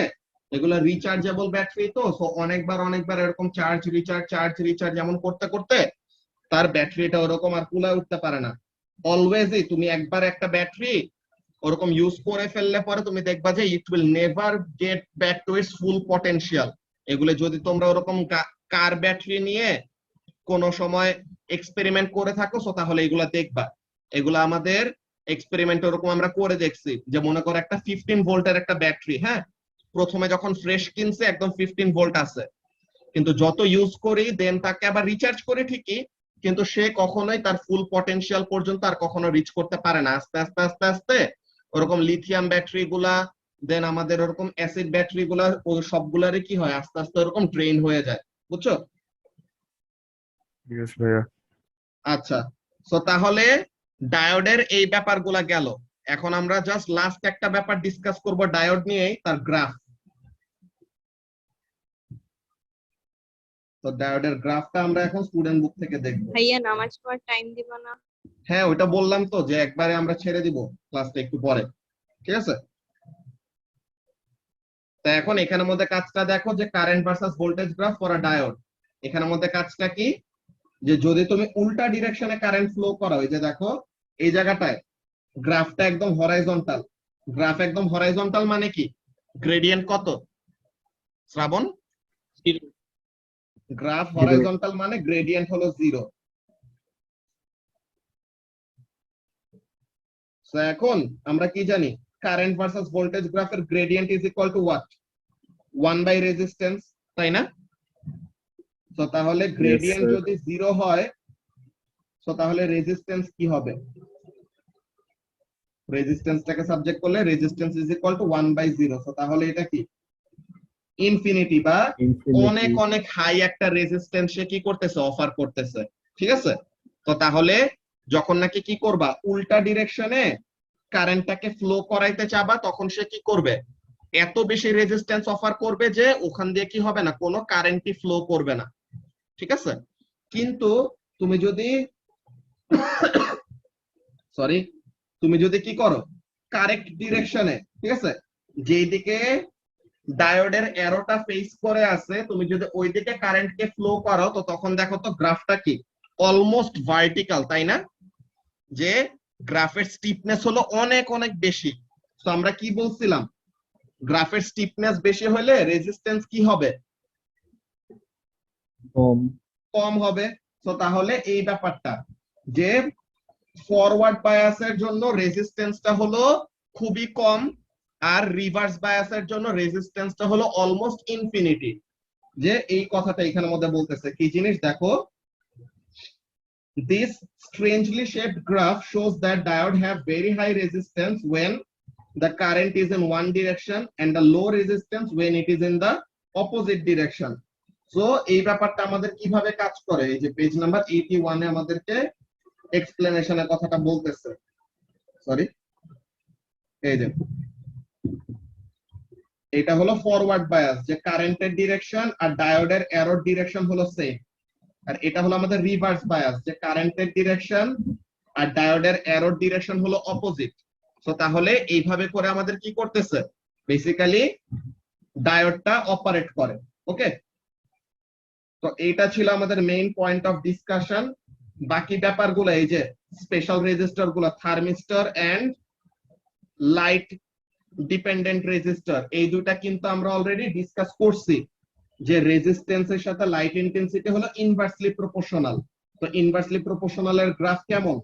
এগুলো রিচার্জেবল ব্যাটারি তো, সো অনেকবার এরকম চার্জ রিচার্জ যেমন করতে করতে তার ব্যাটারিটা ওরকম আর কুলায় উঠতে পারে না। অলওয়েজই তুমি একবার একটা ব্যাটারি ওরকম ইউজ করে ফেললে পরে তুমি দেখবা যে it will never get back to its full potential. এগুলো যদি তোমরা ওরকম কার ব্যাটারি নিয়ে কোনো সময় এক্সপেরিমেন্ট করে থাকো, সো তাহলে এগুলা দেখবা। এগুলা আমাদের এক্সপেরিমেন্ট ওরকম আমরা করে দেখছি, যে মনে করো একটা 15 ভোল্টের একটা ব্যাটারি, হ্যাঁ, প্রথমে যখন ফ্রেশ কিনছে একদম 15 ভোল্ট আছে, কিন্তু যত ইউজ করি দেন তাকে আবার রিচার্জ করি ঠিকই, কিন্তু সে কখনোই তার ফুল পটেনশিয়াল পর্যন্ত আর কখনো রিচ করতে পারে না। আস্তে আস্তে আস্তে আস্তে ওরকম লিথিয়াম ব্যাটারি গুলা, দেন আমাদের ওরকম অ্যাসিড ব্যাটারি গুলা, ওই সবগুলারই কি হয়, আস্তে আস্তে ওরকম ড্রেন হয়ে যায়, বুঝছো? ইয়েস ভাইয়া। আচ্ছা, সো তাহলে ডায়োডের এই ব্যাপারগুলা গেল। এখন আমরা জাস্ট লাস্ট একটা ব্যাপার ডিসকাস করব ডায়োড নিয়ে, তার গ্রাফ। তো ডায়োডের গ্রাফটা আমরা এখন স্টুডেন্ট বুক থেকে দেখব। ভাইয়া নামাজ পড়ার টাইম দিব না? হ্যাঁ, ওইটা বললাম তো যে একবারে আমরা ছেড়ে দিব ক্লাসটা একটু পরে, ঠিক আছে? তো এখন এখানের মধ্যে কাজটা দেখো, যে current versus voltage graph for a diode. এখানের মধ্যে কাজটা কি, যে যদি তুমি উল্টা ডিরেকশনে কারেন্ট ফ্লো করো, এই যে দেখো এই জায়গাটায় গ্রাফটা একদম হরাইজন্টাল। গ্রাফ একদম হরাইজন্টাল মানে কি? গ্রেডিয়েন্ট কত শ্রাবণ? গ্রাফ হরাইজন্টাল মানে গ্রেডিয়েন্ট হলো 0। সো এখন আমরা কি জানি, কারেন্ট ভার্সেস ভোল্টেজ গ্রাফের gradient is equal to what? 1/রেজিস্ট্যান্স, তাই না? সো তাহলে গ্রেডিয়েন্ট sir. যদি 0 হয়, সো তাহলে রেজিস্ট্যান্স কি হবে? রেজিস্ট্যান্সটাকে সাবজেক্ট করলে resistance is equal two 1/0। So তাহলে এটা কি? ইনফিনিটি বা অনেক অনেক হাই একটা রেজিস্ট্যান্স সে কি করতেছে? অফার করতেছে, ঠিক আছে? তো তাহলে যখন নাকি কি করবা, উল্টা ডিরেকশনে কারেন্টটাকে ফ্লো করাইতে চাবা, তখন সে কি করবে? এত বেশি রেজিস্ট্যান্স অফার করবে যে ওখান দিয়ে কি হবে না, কোনো কারেন্টই ফ্লো করবে না, ঠিক আছে? কিন্তু তুমি যদি তুমি যদি কি করো, কারেক্ট ডিরেকশনে, ঠিক আছে, যেই দিকে ডায়োডের অ্যারোটা ফেস করে আছে, তুমি যদি ওই দিকে কারেন্টকে ফ্লো করো, তো তখন দেখো তো গ্রাফটা কি অলমোস্ট ভার্টিক্যাল, তাই না? যে গ্রাফের স্টিফনেস হলো অনেক অনেক বেশি। তো আমরা কি বলছিলাম, গ্রাফের স্টিফনেস বেশি হলে রেজিস্ট্যান্স কি হবে? কম হবে। তো তাহলে এই ব্যাপারটা, যে ফরওয়ার্ড বায়াসের জন্য রেজিস্ট্যান্সটা হলো খুবই কম, আর রিভার্স বায়াসের জন্য রেজিস্ট্যান্সটা হলো অলমোস্ট ইনফিনিটি। যে এই কথাটা এখানের মধ্যে বলতেছে কি জিনিস দেখো, this strangely shaped graph shows that diode have very high resistance when the current is in one direction and the low resistance when it is in the opposite direction. So এই ব্যাপারটা আমাদের কিভাবে কাজ করে, এই যে পেজ নাম্বার 81 এ আমাদেরকে এক্সপ্লেনেশনের কথাটা বলতেছে। সরি, এই যে এটা হলো ফরওয়ার্ড বায়াস, যে কারেন্টের ডিরেকশন আর ডায়োডের অ্যারোর ডিরেকশন হলো সেম। আর এটা হলো আমাদের রিভার্স বায়াস, যে কারেন্টের ডিরেকশন আর ডায়োডের অ্যারোর ডিরেকশন হলো অপোজিট। সো তাহলে এইভাবে করে আমাদের কি করতেছে, বেসিক্যালি ডায়োডটা অপারেট করে। ওকে, তো এইটা ছিল আমাদের মেইন পয়েন্ট অফ ডিসকাশন। বাকি ব্যাপারগুলো এই যে স্পেশাল রেজিস্টার গুলো thermistor and light dependent resistor, এই দুইটা কিন্তু আমরা অলরেডি ডিসকাস করছি যে রেজিস্ট্যান্সের সাথে লাইট ইন্টেন্সিটি হলো ইনভার্সলি প্রপোর্শনাল। তো ইনভার্সলি প্রপোর্শনাল এর গ্রাফ কেমন,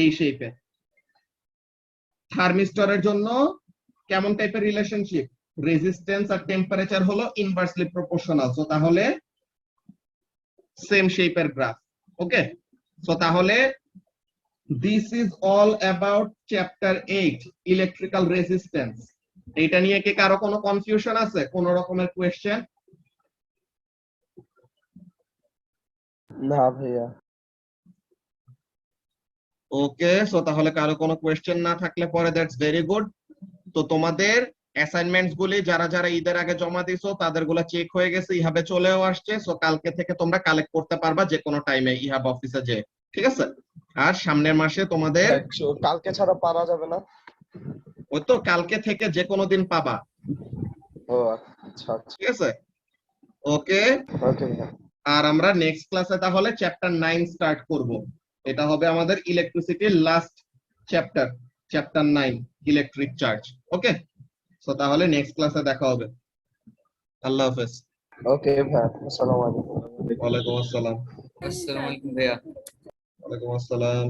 এই শেপে। থার্মিস্টরের জন্য কেমন টাইপের রিলেশনশিপ, রেজিস্ট্যান্স আর টেম্পারেচার হলো ইনভার্সলি প্রপোর্শনাল। সো তাহলে সেম শেপের গ্রাফ। ওকে, সো তাহলে this is all about chapter 8 electrical resistance. এটা নিয়ে কি কারো কোনো কনফিউশন আছে, কোন রকমের কোয়েশ্চেন? না ভাইয়া। ওকে, সো তাহলে কারো কোনো কোয়েশ্চেন না থাকলে পরে দ্যাটস ভেরি গুড। তো তোমাদের অ্যাসাইনমেন্টস গুলি যারা যারা ঈদের আগে জমা দিছো তাদের গুলা চেক হয়ে গেছে, ইহাবে চলেও আসছে। সো কালকে থেকে তোমরা কালেক্ট করতে পারবা যে কোনো টাইমে ইহাব অফিসে যে, ঠিক আছে? আর সামনের মাসে তোমাদের কালকে ছাড়া পারা যাবে না? ওই তো কালকে থেকে যে কোনো দিন পাবা, ও আচ্ছা আচ্ছা, ঠিক আছে? ওকে, ওকে ভাইয়া। আর আমরা নেক্সট ক্লাসে তাহলে চ্যাপ্টার 9 স্টার্ট করব। এটা হবে আমাদের ইলেকট্রিসিটির last chapter, chapter 9 electric charge. Okay, so তাহলে নেক্সট ক্লাসে দেখা হবে। আল্লাহ হাফেজ। ওকে ভাইয়া, আসসালামু আলাইকুম। ওয়ালাইকুম আসসালাম। আসসালামু আলাইকুম ভাইয়া। ওয়ালাইকুম আসসালাম।